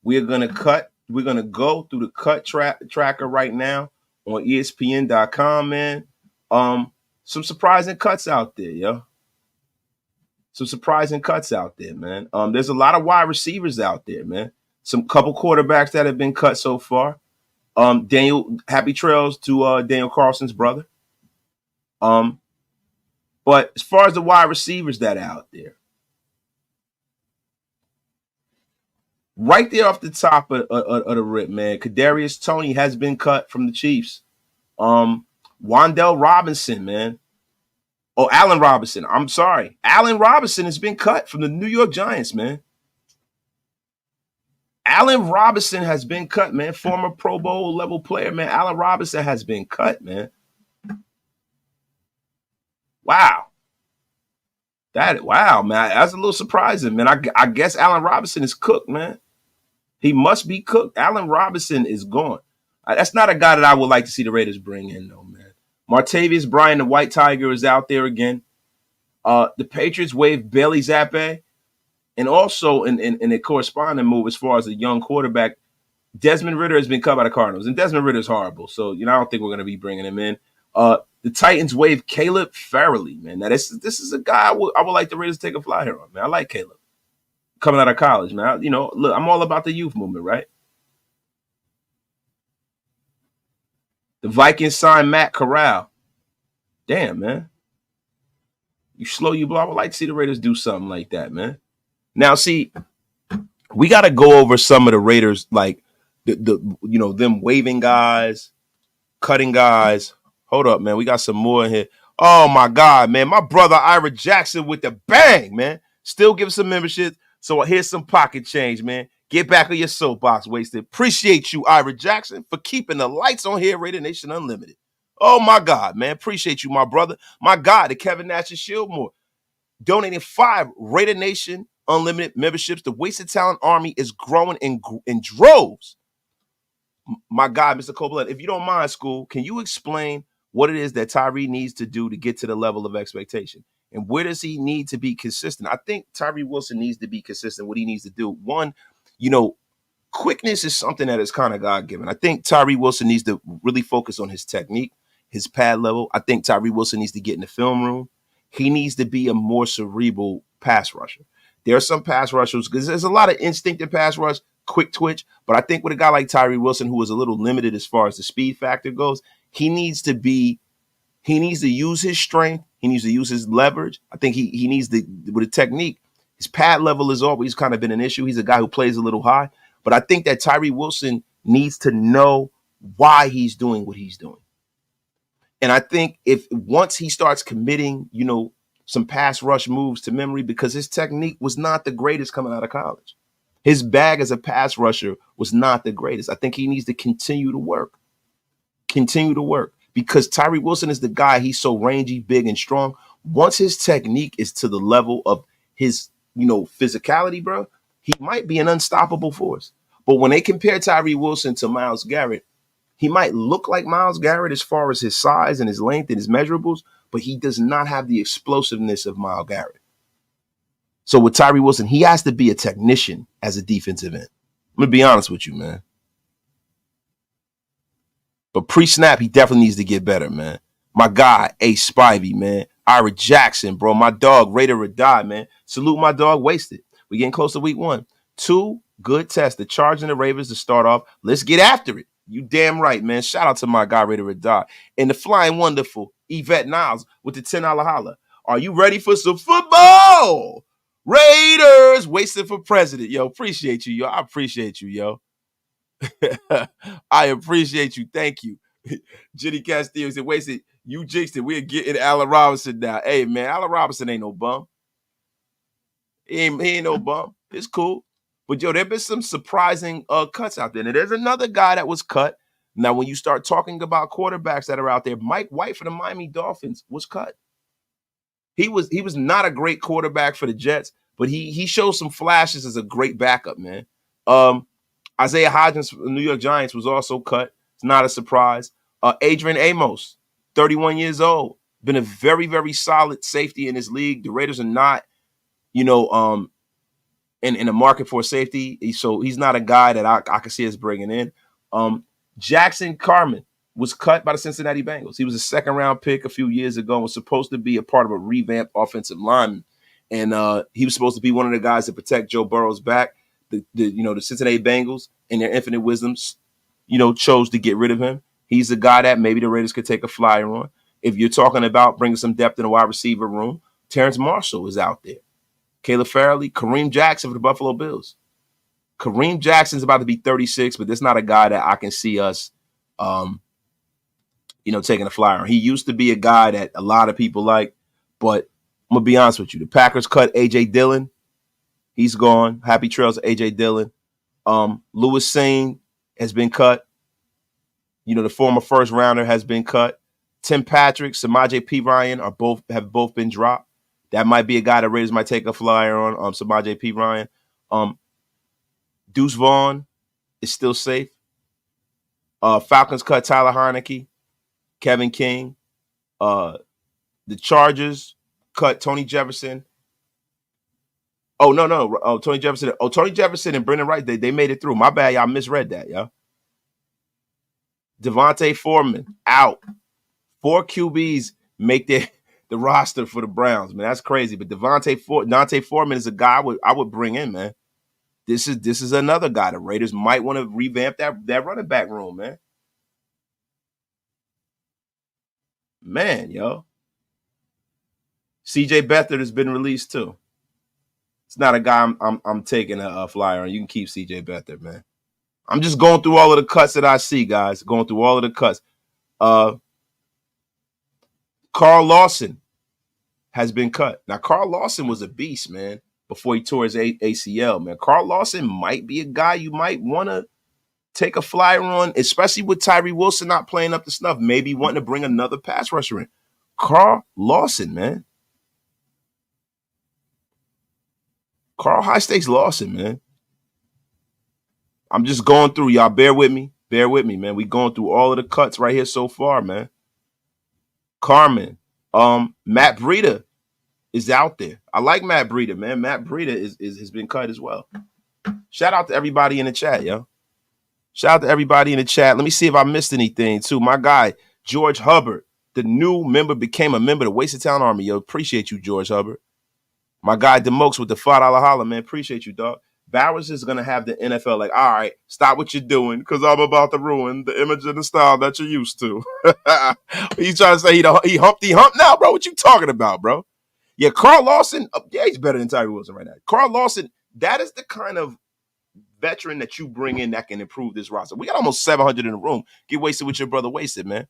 We're gonna go through the cut tracker right now on ESPN.com, man. Some surprising cuts out there, yo. Some surprising cuts out there, man. There's a lot of wide receivers out there, man. Some couple quarterbacks that have been cut so far. Daniel, happy trails to Daniel Carlson's brother. But as far as the wide receivers that are out there, right there off the top of the rip, man, Kadarius Toney has been cut from the Chiefs. Wan'Dale Robinson, man. Oh, Allen Robinson. I'm sorry. Allen Robinson has been cut from the New York Giants, man. Allen Robinson has been cut, man. Former Pro Bowl level player, man. Allen Robinson has been cut, man. Wow. Wow, man. That's a little surprising, man. I guess Allen Robinson is cooked, man. He must be cooked. Allen Robinson is gone. That's not a guy that I would like to see the Raiders bring in, though, man. Martavis Bryant, the White Tiger, is out there again. The Patriots waived Bailey Zappi. And also in a corresponding move as far as a young quarterback, Desmond Ridder has been cut by the Cardinals. And Desmond Ridder is horrible. So, I don't think we're going to be bringing him in. The Titans waived Caleb Farrelly, man. Now, this is a guy I would like the Raiders to take a fly here on, man. I like Caleb. Coming out of college, man. Look, I'm all about the youth movement, right? The Vikings signed Matt Corral. Damn, man. You slow, you blow. I would like to see the Raiders do something like that, man. Now, see, we got to go over some of the Raiders, like them waiving guys, cutting guys. Hold up, man. We got some more in here. Oh my God, man. My brother Ira Jackson with the bang, man. Still give some membership. So here's some pocket change, man. Get back on your soapbox, Wasted. Appreciate you, Ira Jackson, for keeping the lights on here, Raider Nation Unlimited. Oh my God, man. Appreciate you, my brother. My God, the Kevin Nash and Shieldmore. Donating 5 Raider Nation Unlimited memberships. The Wasted Talent Army is growing in droves. My God, Mr. Copeland, if you don't mind, School, can you explain what it is that Tyree needs to do to get to the level of expectation? And where does he need to be consistent? I think Tyree Wilson needs to be consistent. What he needs to do, one, quickness is something that is kind of God-given. I think Tyree Wilson needs to really focus on his technique, his pad level. I think Tyree Wilson needs to get in the film room. He needs to be a more cerebral pass rusher. There are some pass rushers, because there's a lot of instinctive pass rush, quick twitch, but I think with a guy like Tyree Wilson, who is a little limited as far as the speed factor goes, he needs to use his strength. He needs to use his leverage. I think he needs with a technique. His pad level has always kind of been an issue. He's a guy who plays a little high. But I think that Tyree Wilson needs to know why he's doing what he's doing. And I think once he starts committing, some pass rush moves to memory, because his technique was not the greatest coming out of college. His bag as a pass rusher was not the greatest. I think he needs to continue to work. Because Tyree Wilson is the guy. He's so rangy, big, and strong. Once his technique is to the level of his, physicality, bro, he might be an unstoppable force. But when they compare Tyree Wilson to Myles Garrett, he might look like Myles Garrett as far as his size and his length and his measurables, but he does not have the explosiveness of Myles Garrett. So with Tyree Wilson, he has to be a technician as a defensive end. I'm going to be honest with you, man. But pre-snap, he definitely needs to get better, man. My guy, Ace Spivey, man. Ira Jackson, bro. My dog, Raider or Die, man. Salute my dog, Wasted. We getting close to week 1. 2 good tests. The Chargers and the Ravens to start off. Let's get after it. You damn right, man. Shout out to my guy, Raider or Die. And the flying wonderful Yvette Niles with the $10 holla. Are you ready for some football? Raiders Wasted for president. Yo, appreciate you, yo. I appreciate you, yo. I appreciate you. Thank you. Jenny Castillo said, Wasted, you jinxed it. We're getting Allen Robinson now. Hey, man, Allen Robinson ain't no bum. He ain't no bum. It's cool. But, yo, there been some surprising cuts out there. And there's another guy that was cut. Now, when you start talking about quarterbacks that are out there, Mike White for the Miami Dolphins was cut. He was not a great quarterback for the Jets, but he showed some flashes as a great backup, man. Isaiah Hodgins from the New York Giants was also cut. It's not a surprise. Adrian Amos, 31 years old. been a very, very solid safety in this league. The Raiders are not, you know, in the market for safety. So he's not a guy that I can see us bringing in. Jackson Carman was cut by the Cincinnati Bengals. He was a second-round pick a few years ago and was supposed to be a part of a revamped offensive lineman. And he was supposed to be one of the guys to protect Joe Burrow's back. The Cincinnati Bengals, in their infinite wisdoms, chose to get rid of him. He's a guy that maybe the Raiders could take a flyer on. If you're talking about bringing some depth in the wide receiver room, Terrence Marshall is out there. Caleb Farley, Kareem Jackson for the Buffalo Bills. Kareem Jackson's about to be 36, but that's not a guy that I can see us, taking a flyer on. He used to be a guy that a lot of people like, but I'm going to be honest with you. The Packers cut A.J. Dillon. He's gone. Happy trails to A.J. Dillon. Lewis Sane has been cut. The former first rounder has been cut. Tim Patrick, Samaje Perine have both been dropped. That might be a guy the Raiders might take a flyer on. Samaje Perine. Deuce Vaughn is still safe. Falcons cut Tyler Heineke, Kevin King. The Chargers cut Tony Jefferson. Oh, no. Tony Jefferson. Oh, Tony Jefferson and Brendan Wright, they made it through. My bad, y'all misread that, y'all. Devontae Foreman out. 4 QBs make the roster for the Browns, man. That's crazy. But Devontae Foreman is a guy I would bring in, man. This is another guy. The Raiders might want to revamp that running back room, man. Man, yo. CJ Beathard has been released too. It's not a guy I'm taking a flyer on. You can keep CJ Beathard, man. I'm just going through all of the cuts that I see, guys. Going through all of the cuts. Carl Lawson has been cut. Now, Carl Lawson was a beast, man, before he tore his ACL, man. Carl Lawson might be a guy you might want to take a flyer on, especially with Tyree Wilson not playing up to snuff, maybe wanting to bring another pass rusher in. Carl Lawson, man. Carl High-Stakes Lawson, man. I'm just going through, y'all. Bear with me, man. We going through all of the cuts right here so far, man. Carmen. Matt Breida is out there. I like Matt Breida, man. Matt Breida has been cut as well. Shout out to everybody in the chat, yo. Shout out to everybody in the chat. Let me see if I missed anything, too. My guy, George Hubbard, the new member, became a member of the Wasted Town Army, yo. Appreciate you, George Hubbard. My guy, DeMokes, with the $5 holla, man. Appreciate you, dog. Bowers is going to have the NFL like, all right, stop what you're doing because I'm about to ruin the image and the style that you're used to. He's trying to say he Humpty Hump now, bro. What you talking about, bro? Yeah, Carl Lawson, he's better than Tyree Wilson right now. Carl Lawson, that is the kind of veteran that you bring in that can improve this roster. We got almost 700 in the room. Get wasted with your brother Wasted, man.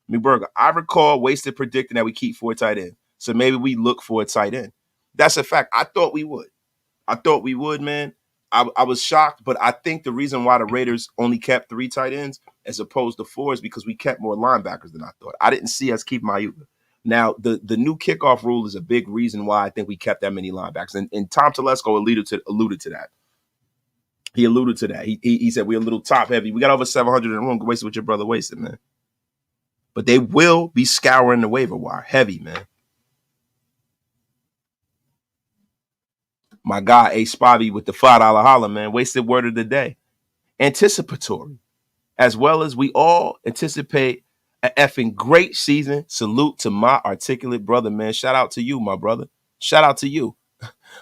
McBurger, I recall Wasted predicting that we keep 4 tight ends. So maybe we look for a tight end. That's a fact. I thought we would, man. I was shocked, but I think the reason why the Raiders only kept 3 tight ends as opposed to 4 is because we kept more linebackers than I thought. I didn't see us keep Mayuga. Now, the new kickoff rule is a big reason why I think we kept that many linebackers. And Tom Telesco alluded to that. He alluded to that. He said we're a little top heavy. We got over 700 in the room. Wasted with your brother Wasted, man. But they will be scouring the waiver wire. Heavy, man. My guy, A. Spobby, with the $5 holla, man. Wasted word of the day. Anticipatory. As well as we all anticipate an effing great season. Salute to my articulate brother, man. Shout out to you, my brother. Shout out to you.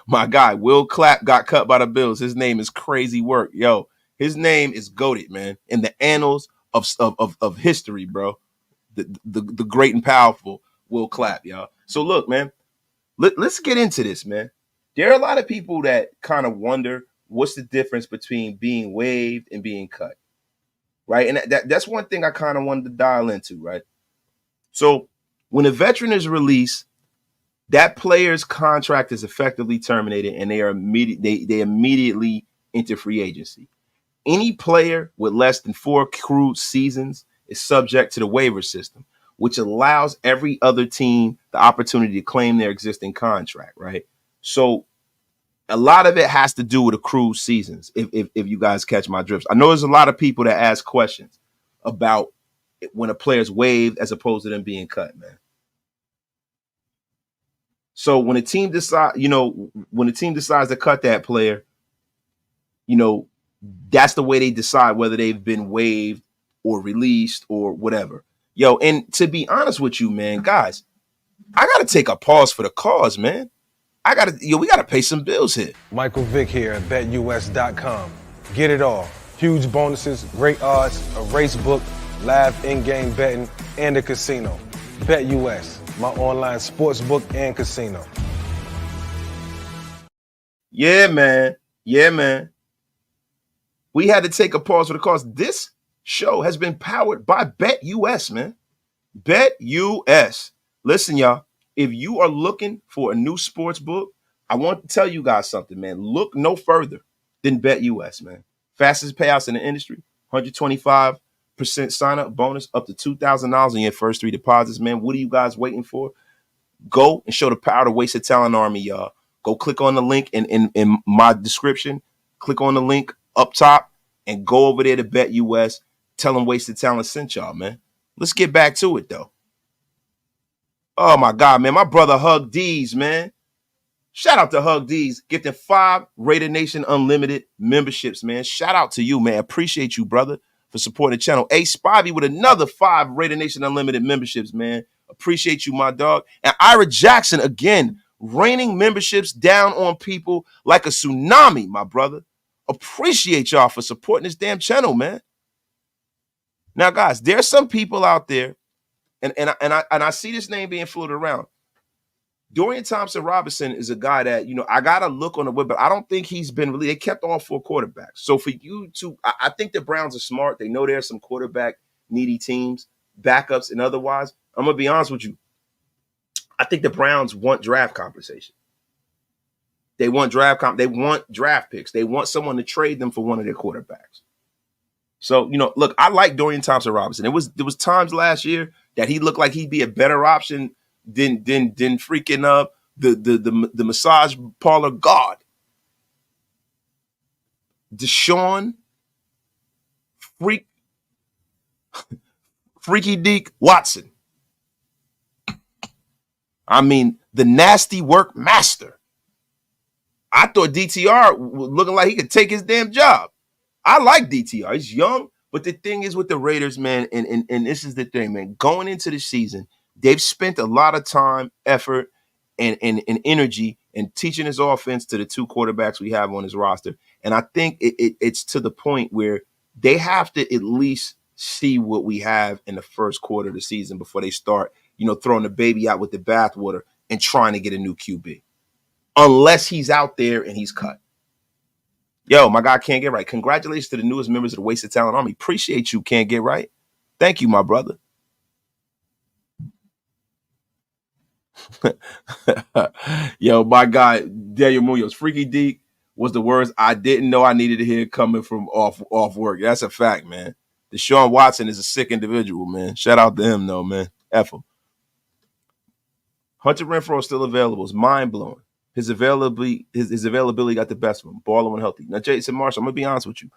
My guy, Will Clapp, got cut by the Bills. His name is crazy work. Yo, his name is goated, man. In the annals of history, bro. The great and powerful Will Clapp, y'all. So look, man. Let's get into this, man. There are a lot of people that kind of wonder what's the difference between being waived and being cut, right? And that's one thing I kind of wanted to dial into, right? So when a veteran is released, that player's contract is effectively terminated, and they immediately enter free agency. Any player with less than 4 accrued seasons is subject to the waiver system, which allows every other team the opportunity to claim their existing contract, right? So a lot of it has to do with accrued seasons, if you guys catch my drift. I know there's a lot of people that ask questions about when a player's waived as opposed to them being cut, man. So when a team decides to cut that player, that's the way they decide whether they've been waived or released or whatever. Yo, and to be honest with you, man, guys, I gotta take a pause for the cause, man. We gotta pay some bills here. Michael Vick here at BetUS.com. Get it all. Huge bonuses, great odds, a race book, live in-game betting, and a casino. BetUS, my online sports book and casino. Yeah, man. We had to take a pause for the cause. This show has been powered by BetUS, man. BetUS. Listen, y'all, if you are looking for a new sports book, I want to tell you guys something, man. Look no further than BetUS, man. Fastest payouts in the industry, 125% sign-up bonus, up to $2,000 in your first 3 deposits, man. What are you guys waiting for? Go and show the power of the Wasted Talent Army, y'all. Go click on the link in my description. Click on the link up top and go over there to BetUS. Tell them Wasted Talent sent y'all, man. Let's get back to it, though. Oh, my God, man. My brother Hug D's, man. Shout out to Hug D's, gifting 5 Raider Nation Unlimited memberships, man. Shout out to you, man. Appreciate you, brother, for supporting the channel. A Spivey with another 5 Raider Nation Unlimited memberships, man. Appreciate you, my dog. And Ira Jackson, again, raining memberships down on people like a tsunami, my brother. Appreciate y'all for supporting this damn channel, man. Now, guys, there's some people out there, and I see this name being floated around. Dorian Thompson-Robinson is a guy that, I got to look on the web, but I don't think he's been really, they kept all 4 quarterbacks. So for you to, I think the Browns are smart. They know there's some quarterback needy teams, backups and otherwise. I'm going to be honest with you. I think the Browns want draft compensation. They want they want draft picks. They want someone to trade them for one of their quarterbacks. So, look, I like Dorian Thompson-Robinson. There was times last year that he looked like he'd be a better option than freaking the massage parlor god. Deshaun Freaky Deek Watson. I mean, the nasty work master. I thought DTR was looking like he could take his damn job. I like DTR. He's young, but the thing is with the Raiders, man, and this is the thing, man, going into the season, they've spent a lot of time, effort, and energy in teaching his offense to the 2 quarterbacks we have on his roster. And I think it's to the point where they have to at least see what we have in the first quarter of the season before they start, throwing the baby out with the bathwater and trying to get a new QB. Unless he's out there and he's cut. Yo, my guy Can't Get Right. Congratulations to the newest members of the Wasted Talent Army. Appreciate you, Can't Get Right. Thank you, my brother. Yo, my guy, Daniel Munoz, Freaky Deek was the words I didn't know I needed to hear coming from off work. That's a fact, man. Deshaun Watson is a sick individual, man. Shout out to him, though, man. F him. Hunter Renfrow is still available. It's mind-blowing. His availability got the best of him, balling when healthy. Now, Jason Marshall, I'm going to be honest with you.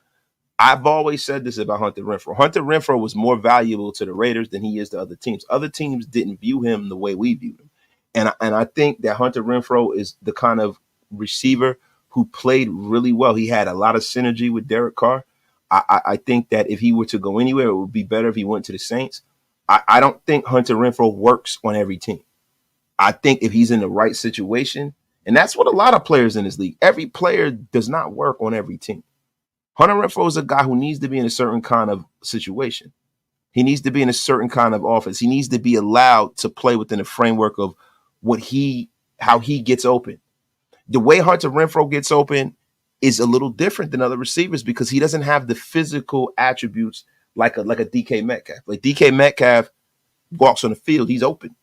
I've always said this about Hunter Renfrow. Hunter Renfrow was more valuable to the Raiders than he is to other teams. Other teams didn't view him the way we viewed him. And I think that Hunter Renfrow is the kind of receiver who played really well. He had a lot of synergy with Derek Carr. I think that if he were to go anywhere, it would be better if he went to the Saints. I don't think Hunter Renfrow works on every team. I think if he's in the right situation, and that's what a lot of players in this league, every player does not work on every team. Hunter Renfrow is a guy who needs to be in a certain kind of situation. He needs to be in a certain kind of offense. He needs to be allowed to play within the framework of how he gets open. The way Hunter Renfrow gets open is a little different than other receivers because he doesn't have the physical attributes like a DK Metcalf. Like DK Metcalf walks on the field, he's open.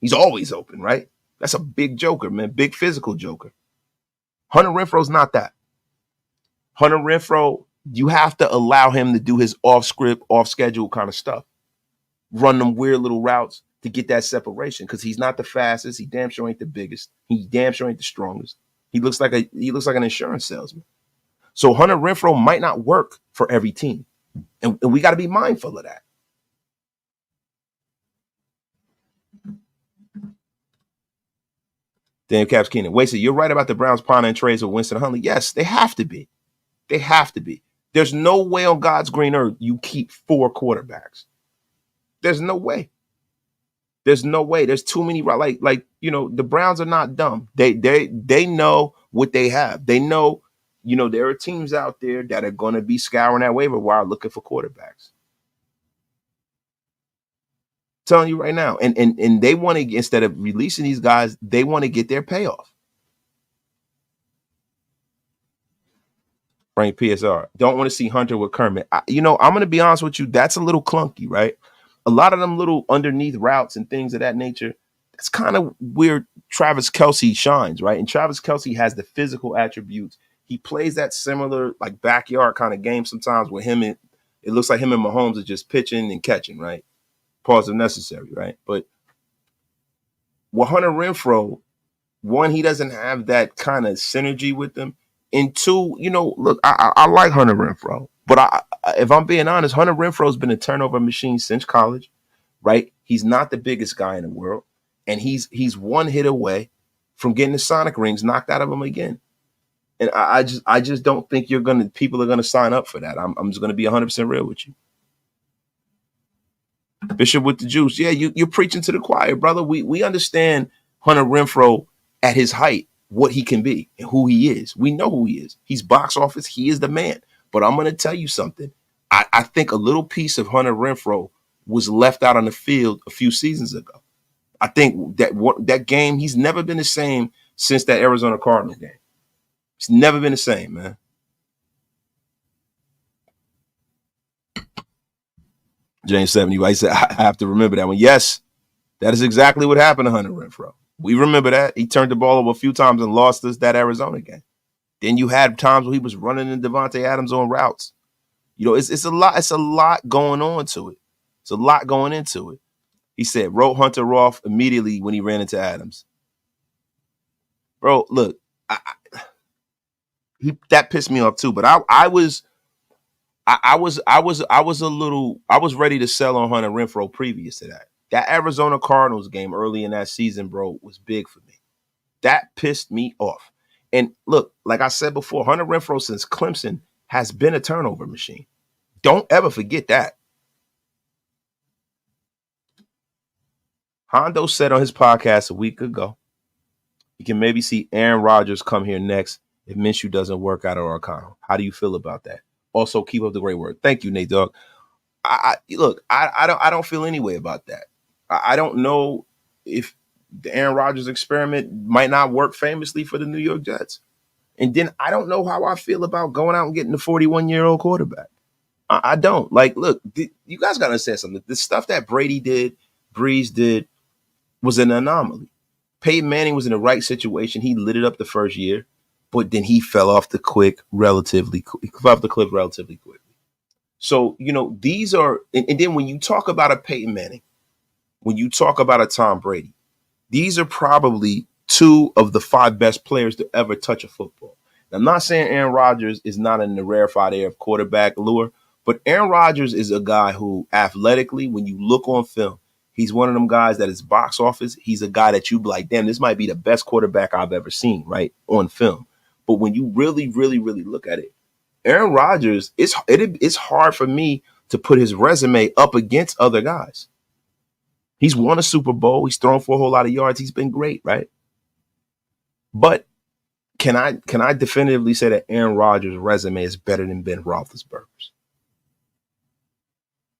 He's always open, right? That's a big joker, man. Big physical joker. Hunter Renfrow's not that. Hunter Renfrow, you have to allow him to do his off-script, off-schedule kind of stuff. Run them weird little routes to get that separation because he's not the fastest. He damn sure ain't the biggest. He damn sure ain't the strongest. He looks like an insurance salesman. So Hunter Renfrow might not work for every team. And we got to be mindful of that. Damn Caps Keenan. Wasted, you're right about the Browns pondering trades with Winston Huntley. Yes, they have to be. They have to be. There's no way on God's green earth you keep 4 quarterbacks. There's no way. There's no way. There's too many. The Browns are not dumb. They know what they have. They know, there are teams out there that are going to be scouring that waiver wire looking for quarterbacks. Telling you right now, and they want to, instead of releasing these guys, they want to get their payoff. Frank PSR, don't want to see Hunter with Kermit. I'm going to be honest with you. That's a little clunky, right? A lot of them little underneath routes and things of that nature, that's kind of where Travis Kelce shines, right? And Travis Kelce has the physical attributes. He plays that similar, like, backyard kind of game sometimes with him. It looks like him and Mahomes are just pitching and catching, right? Pause if necessary, right? But with Hunter Renfrow, one, he doesn't have that kind of synergy with them. And two, look, I like Hunter Renfrow, but if I'm being honest, Hunter Renfrow's been a turnover machine since college, right? He's not the biggest guy in the world, and he's one hit away from getting the Sonic rings knocked out of him again. And I just don't think people are gonna sign up for that. I'm just gonna be 100% real with you. Bishop with the juice. Yeah, you're preaching to the choir, brother. We understand Hunter Renfrow at his height, what he can be and who he is. We know who he is. He's box office. He is the man. But I'm going to tell you something. I think a little piece of Hunter Renfrow was left out on the field a few seasons ago. I think that game, he's never been the same since that Arizona Cardinals game. He's never been the same, man. James 70, I said, I have to remember that one. Yes, that is exactly what happened to Hunter Renfrow. We remember that. He turned the ball over a few times and lost us that Arizona game. Then you had times where he was running in Davante Adams on routes. It's a lot. It's a lot going on to it. It's a lot going into it. He said, wrote Hunter off immediately when he ran into Adams. Bro, look, that pissed me off too. But I was ready to sell on Hunter Renfrow previous to that. That Arizona Cardinals game early in that season, bro, was big for me. That pissed me off. And look, like I said before, Hunter Renfrow since Clemson has been a turnover machine. Don't ever forget that. Hondo said on his podcast a week ago, you can maybe see Aaron Rodgers come here next if Minshew doesn't work out or O'Connell. How do you feel about that? Also, keep up the great work. Thank you, Nate Dogg. I don't feel any way about that. I don't know if the Aaron Rodgers experiment might not work famously for the New York Jets. And then I don't know how I feel about going out and getting the 41-year-old quarterback. I don't. Like, look, you guys got to say something. The stuff that Brady did, Breeze did, was an anomaly. Peyton Manning was in the right situation. He lit it up the first year, but then he fell off the cliff relatively quickly. So, these are, and then when you talk about a Peyton Manning, when you talk about a Tom Brady, these are probably 2 of the 5 best players to ever touch a football. Now, I'm not saying Aaron Rodgers is not in the rarefied air of quarterback lure, but Aaron Rodgers is a guy who athletically, when you look on film, he's one of them guys that is box office. He's a guy that you be like, damn, this might be the best quarterback I've ever seen, right, on film. But when you really, really, really look at it, Aaron Rodgers, it's hard for me to put his resume up against other guys. He's won a Super Bowl. He's thrown for a whole lot of yards. He's been great, right? But can I definitively say that Aaron Rodgers' resume is better than Ben Roethlisberger's?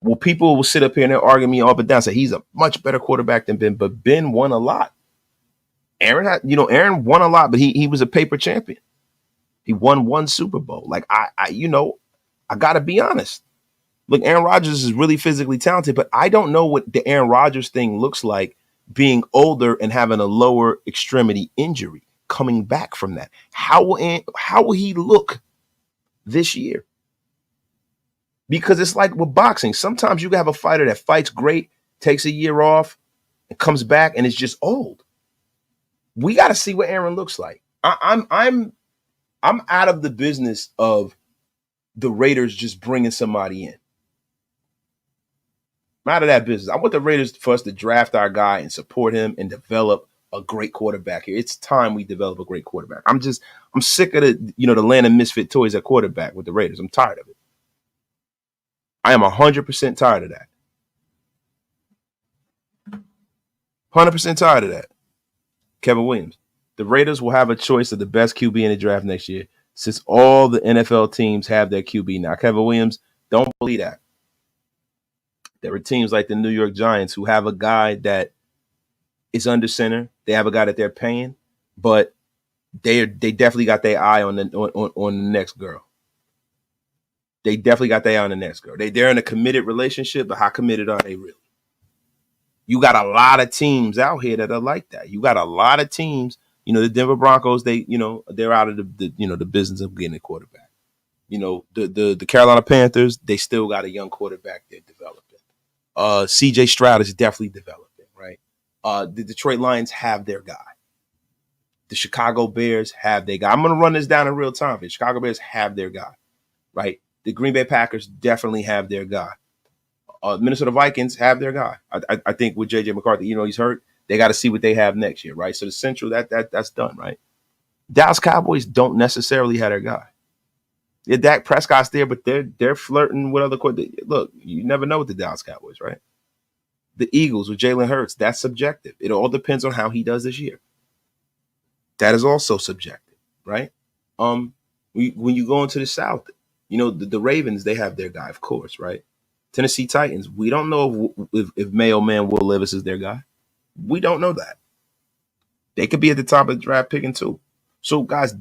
Well, people will sit up here and they'll argue me up and down, say he's a much better quarterback than Ben, but Ben won a lot. Aaron won a lot, but he was a paper champion. He won 1 Super Bowl. Like, I got to be honest. Look, Aaron Rodgers is really physically talented, but I don't know what the Aaron Rodgers thing looks like being older and having a lower extremity injury, coming back from that. How will he look this year? Because it's like with boxing. Sometimes you can have a fighter that fights great, takes a year off, and comes back and is just old. We got to see what Aaron looks like. I'm out of the business of the Raiders just bringing somebody in. I'm out of that business. I want the Raiders for us to draft our guy and support him and develop a great quarterback here. It's time we develop a great quarterback. I'm sick of the land of misfit toys at quarterback with the Raiders. I'm tired of it. I am 100% tired of that. 100% tired of that. Kevin Williams. The Raiders will have a choice of the best QB in the draft next year, since all the NFL teams have their QB now. Kevin Williams, don't believe that. There are teams like the New York Giants who have a guy that is under center. They have a guy that they're paying, but they definitely got their eye on the next girl. They definitely got their eye on the next girl. They're in a committed relationship, but how committed are they really? You got a lot of teams out here that are like that. You got a lot of teams. The Denver Broncos, they're out of the business of getting a quarterback. The Carolina Panthers, they still got a young quarterback they're developing. CJ Stroud is definitely developing, right? The Detroit Lions have their guy. The Chicago Bears have their guy. I'm going to run this down in real time. The Chicago Bears have their guy, right? The Green Bay Packers definitely have their guy. Minnesota Vikings have their guy. I think with J.J. McCarthy, he's hurt. They got to see what they have next year, right? So the Central, that's done, right? Dallas Cowboys don't necessarily have their guy. Yeah, Dak Prescott's there, but they're flirting with other quarterbacks. Look, you never know with the Dallas Cowboys, right? The Eagles with Jalen Hurts, that's subjective. It all depends on how he does this year. That is also subjective, right? When you go into the South, the Ravens, they have their guy, of course, right? Tennessee Titans, we don't know if Mayo Man Will Levis is their guy. We don't know that. They could be at the top of the draft picking too. So, guys,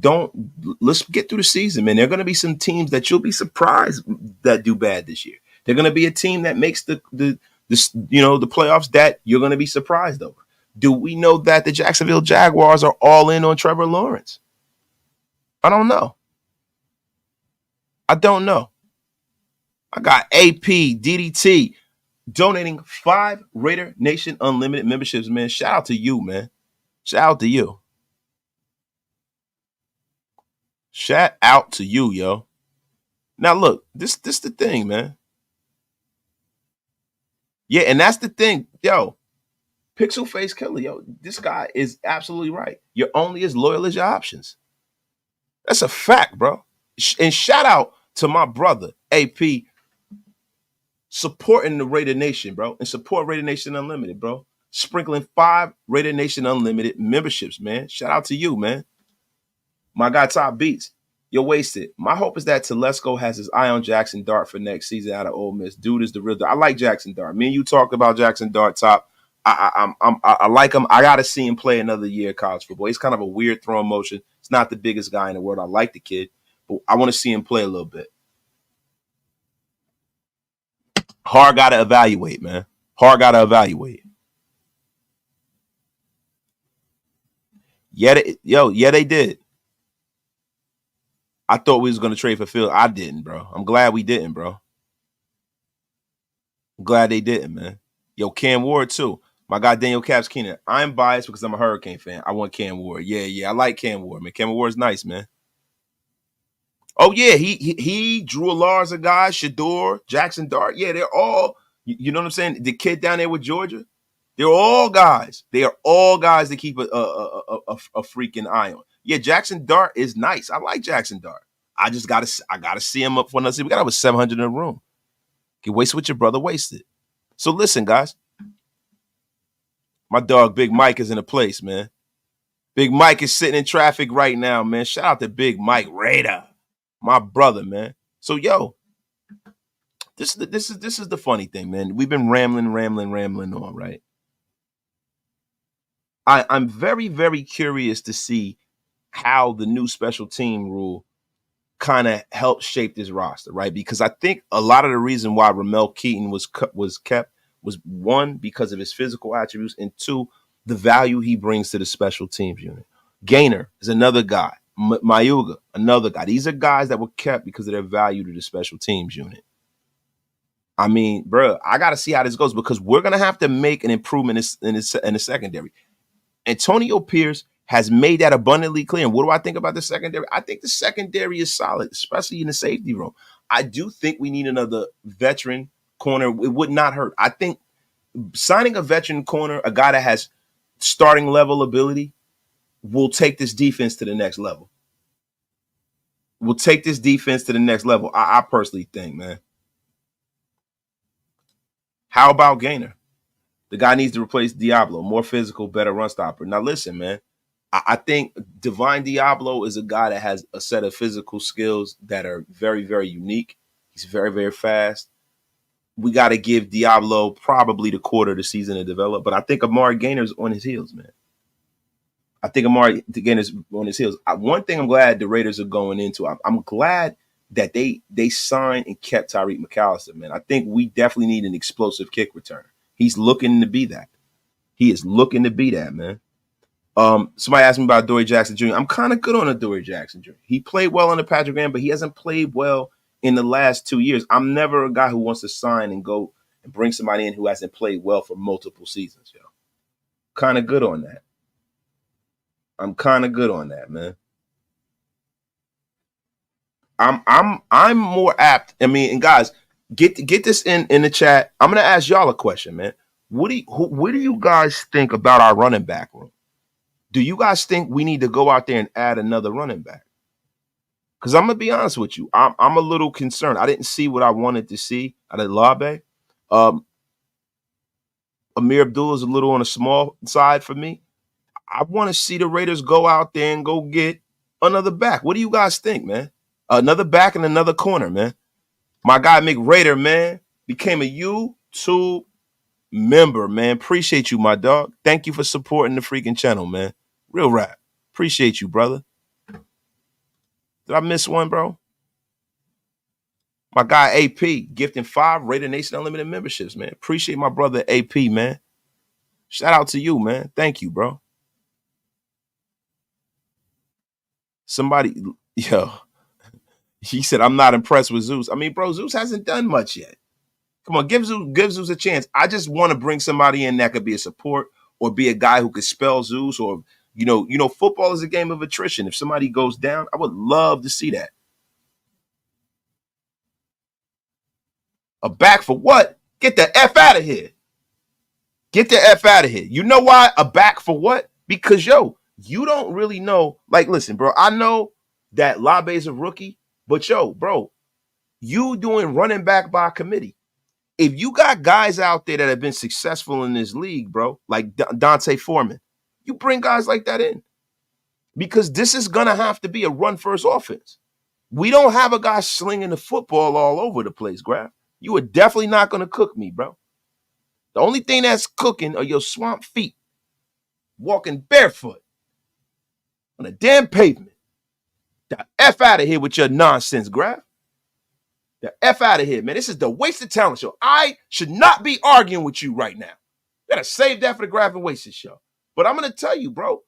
let's get through the season, man. There are going to be some teams that you'll be surprised that do bad this year. They're going to be a team that makes the playoffs that you're going to be surprised over. Do we know that the Jacksonville Jaguars are all in on Trevor Lawrence? I don't know. I got AP, DDT, donating 5 Raider Nation Unlimited memberships, man. Shout out to you, man. Shout out to you. Shout out to you, yo. Now, look, this the thing, man. Yeah, and that's the thing. Yo, Pixel Face Killer, yo, this guy is absolutely right. You're only as loyal as your options. That's a fact, bro. And shout out to my brother, AP, supporting the Raider Nation, bro, and support Raider Nation Unlimited, bro. Sprinkling 5 Raider Nation Unlimited memberships, man. Shout out to you, man. My guy, Top Beats, you're wasted. My hope is that Telesco has his eye on Jackson Dart for next season out of Ole Miss. Dude is the real deal. I like Jackson Dart. Me and you talked about Jackson Dart, Top. I like him. I got to see him play another year of college football. He's kind of a weird throwing motion. He's not the biggest guy in the world. I like the kid, but I want to see him play a little bit. Hard got to evaluate, man. Hard got to evaluate. Yeah, they did. I thought we was going to trade for Phil. I didn't, bro. I'm glad we didn't, bro. I'm glad they didn't, man. Yo, Cam Ward, too. My guy, Daniel Caps Keenan. I'm biased because I'm a Hurricane fan. I want Cam Ward. Yeah. I like Cam Ward, man. Cam Ward's nice, man. Oh, yeah. He Drew Alar's a guy. Shador, Jackson Dart. Yeah, they're all, you know what I'm saying? The kid down there with Georgia. They're all guys. They are all guys to keep a freaking eye on. Yeah, Jackson Dart is nice. I like Jackson Dart. I gotta see him up for another season. We got over 700 in the room. You waste what your brother wasted. So listen, guys. My dog Big Mike is in a place, man. Big Mike is sitting in traffic right now, man. Shout out to Big Mike Raider, my brother, man. So yo, this is the funny thing, man. We've been rambling on, right? I'm very, very curious to see how the new special team rule kind of helps shape this roster, right? Because I think a lot of the reason why Ramel Keyton was kept was, 1, because of his physical attributes, and 2, the value he brings to the special teams unit. Gaynor is another guy. Mayuga, another guy. These are guys that were kept because of their value to the special teams unit. I mean, bro, I got to see how this goes because we're going to have to make an improvement in the secondary. Antonio Pierce has made that abundantly clear. And what do I think about the secondary? I think the secondary is solid, especially in the safety room. I do think we need another veteran corner. It would not hurt. I think signing a veteran corner, a guy that has starting level ability will take this defense to the next level. Will take this defense to the next level. I personally think, man. How about Gainer? The guy needs to replace Diablo. More physical, better run stopper. Now, listen, man. I think Divine Diablo is a guy that has a set of physical skills that are very, very unique. He's very, very fast. We got to give Diablo probably the quarter of the season to develop. But I think Amari Gainer's on his heels, man. I think Amari Gainer's on his heels. One thing I'm glad the Raiders are going into, I'm glad that they signed and kept Tyreik McAllister, man. I think we definitely need an explosive kick return. He's looking to be that. He is looking to be that, man. Somebody asked me about Dory Jackson Jr. I'm kind of good on a Dory Jackson Jr. He played well under Patrick Graham, but he hasn't played well in the last 2 years. I'm never a guy who wants to sign and go and bring somebody in who hasn't played well for multiple seasons, yo. Kind of good on that. I'm kind of good on that, man. I'm more apt. I mean, and guys, get this in the chat. I'm gonna ask y'all a question, man. What do you guys think about our running back room? Do you guys think we need to go out there and add another running back? Because I'm gonna be honest with you, I'm a little concerned. I didn't see what I wanted to see out of Laube. Ameer Abdullah is a little on the small side for me. I want to see the Raiders go out there and go get another back. What do you guys think, man? Another back and another corner, man. My guy Mick Raider, man, became a YouTube member, man. Appreciate you, my dog. Thank you for supporting the freaking channel, man. Real rap. Appreciate you, brother. Did I miss one, bro? My guy AP, gifting 5 Raider Nation Unlimited memberships, man. Appreciate my brother AP, man. Shout out to you, man. Thank you, bro. Somebody, yo, he said, I'm not impressed with Zeus. I mean, bro, Zeus hasn't done much yet. Come on, give Zeus a chance. I just want to bring somebody in that could be a support or be a guy who could spell Zeus, or, you know, football is a game of attrition. If somebody goes down, I would love to see that. A back for what? Get the F out of here. Get the F out of here. You know why? A back for what? Because, yo, you don't really know. Like, listen, bro, I know that Laube is a rookie, but, yo, bro, you doing running back by committee. If you got guys out there that have been successful in this league, bro, like Dante Foreman, you bring guys like that in. Because this is going to have to be a run-first offense. We don't have a guy slinging the football all over the place, Graf. You are definitely not going to cook me, bro. The only thing that's cooking are your swamp feet walking barefoot on a damn pavement. The F out of here with your nonsense, Graf. The F out of here, man. This is the Wasted Talent Show. I should not be arguing with you right now. You got to save that for the Graf and Wasted Show. But I'm going to tell you, bro,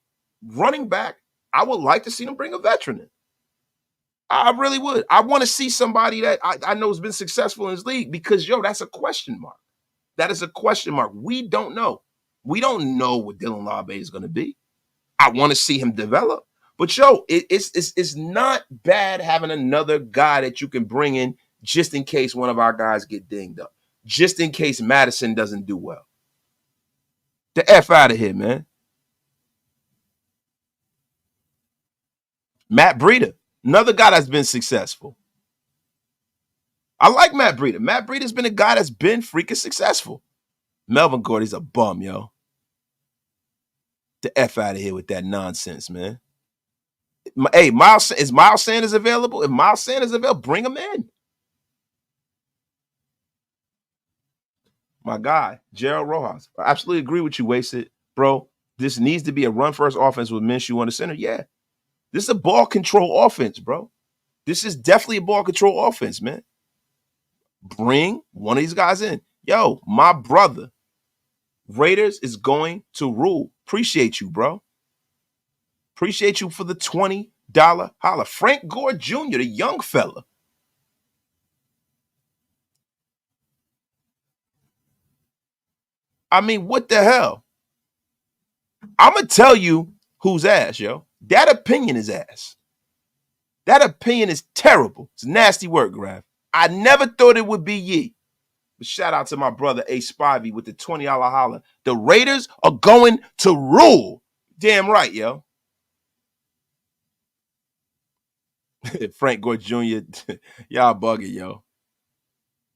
running back, I would like to see them bring a veteran in. I really would. I want to see somebody that I know has been successful in this league because, yo, that's a question mark. That is a question mark. We don't know. We don't know what Dylan Laube is going to be. I want to see him develop. But, yo, it's not bad having another guy that you can bring in just in case one of our guys get dinged up, just in case Mattison doesn't do well. The F out of here, man. Matt Breida, another guy that's been successful. I like Matt Breida. Matt Breida's been a guy that's been freaking successful. Melvin Gordon's a bum, yo. The F out of here with that nonsense, man. Hey, is Miles Sanders available? If Miles Sanders is available, bring him in. My guy, Gerald Rojas. I absolutely agree with you, Wasted. Bro, this needs to be a run-first offense with Minshew on the center. Yeah. This is a ball control offense, bro. This is definitely a ball control offense, man. Bring one of these guys in. Yo, my brother, Raiders is going to rule. Appreciate you, bro. Appreciate you for the $20 holla. Frank Gore Jr., the young fella. I mean, what the hell? I'm going to tell you who's ass, yo. That opinion is ass. That opinion is terrible. It's nasty work, Graf. I never thought it would be ye. But shout out to my brother A Spivey with the $20 holler. The Raiders are going to rule. Damn right, yo. Frank Gore Jr., y'all bugging, yo.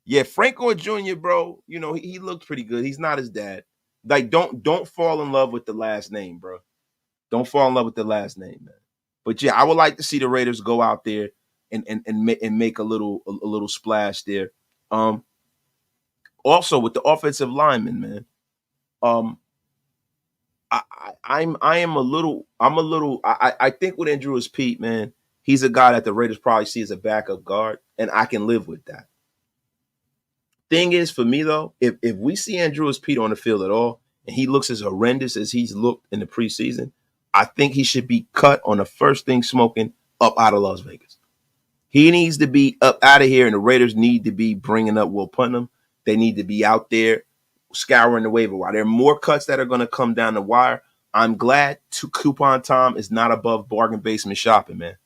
Yeah, Frank Gore Jr., bro, you know, he looked pretty good. He's not his dad. Like, don't fall in love with the last name, bro. Don't fall in love with the last name, man. But yeah, I would like to see the Raiders go out there and make a little splash there. Also with the offensive lineman, man. I think with Andrus Peat, man, he's a guy that the Raiders probably see as a backup guard, and I can live with that. Thing is, for me though, if we see Andrus Peat on the field at all, and he looks as horrendous as he's looked in the preseason, I think he should be cut on the first thing smoking up out of Las Vegas. He needs to be up out of here, and the Raiders need to be bringing up Will Putnam. They need to be out there scouring the waiver wire. There are more cuts that are going to come down the wire. I'm glad coupon time is not above bargain basement shopping, man.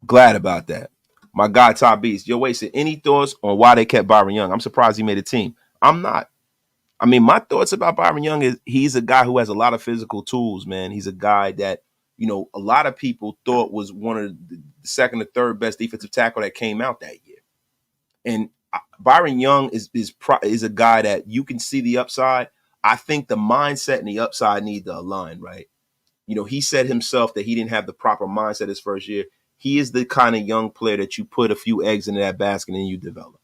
Glad about that. My guy, Top Beast. Yo, Wasted, any thoughts on why they kept Byron Young? I'm surprised he made a team. I'm not. I mean, my thoughts about Byron Young is he's a guy who has a lot of physical tools, man. He's a guy that, you know, a lot of people thought was one of the second or third best defensive tackle that came out that year. And Byron Young is a guy that you can see the upside. I think the mindset and the upside need to align, right? You know, he said himself that he didn't have the proper mindset his first year. He is the kind of young player that you put a few eggs into that basket and you develop.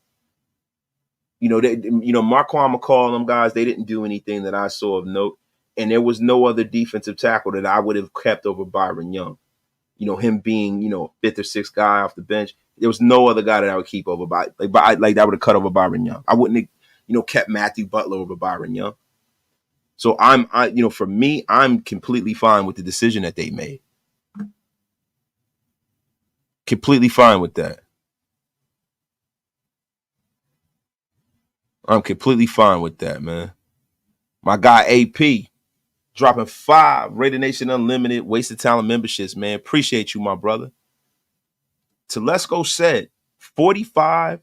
Marquand McCall and them guys, they didn't do anything that I saw of note. And there was no other defensive tackle that I would have kept over Byron Young. You know, him being, fifth or sixth guy off the bench. There was no other guy that I would keep over that would have cut over Byron Young. I wouldn't have, kept Matthew Butler over Byron Young. So for me, I'm completely fine with the decision that they made. Completely fine with that. I'm completely fine with that, man. My guy AP dropping 5 Raider Nation Unlimited Wasted Talent memberships, man. Appreciate you, my brother. Telesco said 45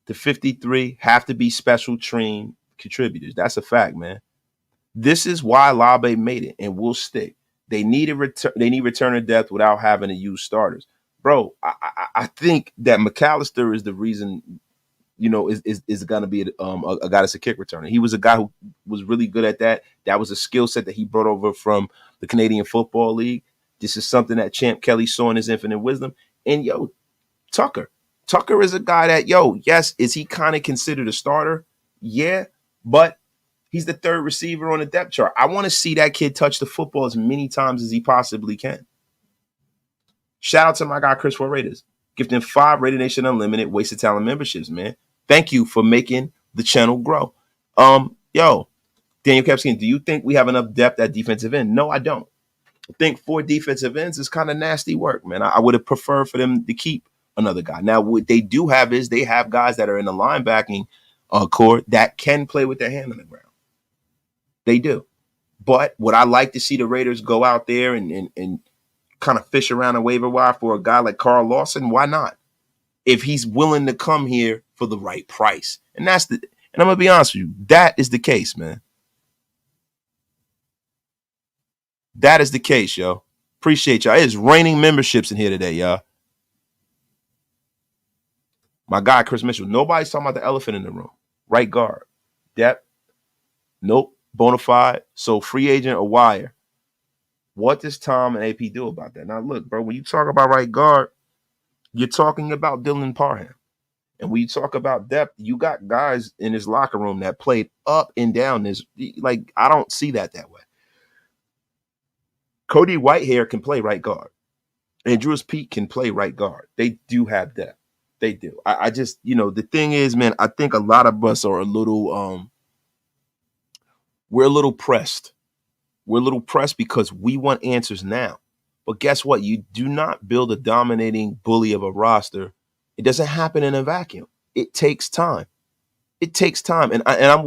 to 53 have to be special trained contributors. That's a fact, man. This is why Laube made it and will stick. They need return of depth without having to use starters. Bro, I think that McAllister is the reason, is going to be a guy that's a kick returner. He was a guy who was really good at that. That was a skill set that he brought over from the Canadian Football League. This is something that Champ Kelly saw in his infinite wisdom. And, Tucker. Tucker is a guy that, yes, is he kind of considered a starter? Yeah, but he's the third receiver on the depth chart. I want to see that kid touch the football as many times as he possibly can. Shout out to my guy, Chris for Raiders. Gifting 5 Raider Nation Unlimited Wasted Talent memberships, man. Thank you for making the channel grow. Daniel Kapskin, do you think we have enough depth at defensive end? No, I don't. I think 4 defensive ends is kind of nasty work, man. I would have preferred for them to keep another guy. Now, what they do have is they have guys that are in the linebacking core that can play with their hand on the ground. They do. But would I like to see the Raiders go out there and kind of fish around a waiver wire for a guy like Carl Lawson? Why not? If he's willing to come here for the right price. And I'm going to be honest with you, that is the case, man. That is the case, yo. Appreciate y'all. It's raining memberships in here today, y'all. My guy, Chris Mitchell. Nobody's talking about the elephant in the room. Right guard. Depth. Nope. Bonafide. So free agent or wire. What does Tom and AP do about that? Now, look, bro, when you talk about right guard, you're talking about Dylan Parham. And when you talk about depth, you got guys in his locker room that played up and down this. Like, I don't see that way. Cody Whitehair can play right guard. Andrus Peat can play right guard. They do have depth. They do. I just, the thing is, man, I think a lot of us are a little, we're a little pressed. We're a little pressed because we want answers now. But guess what? You do not build a dominating bully of a roster. It doesn't happen in a vacuum. It takes time. It takes time. And I'm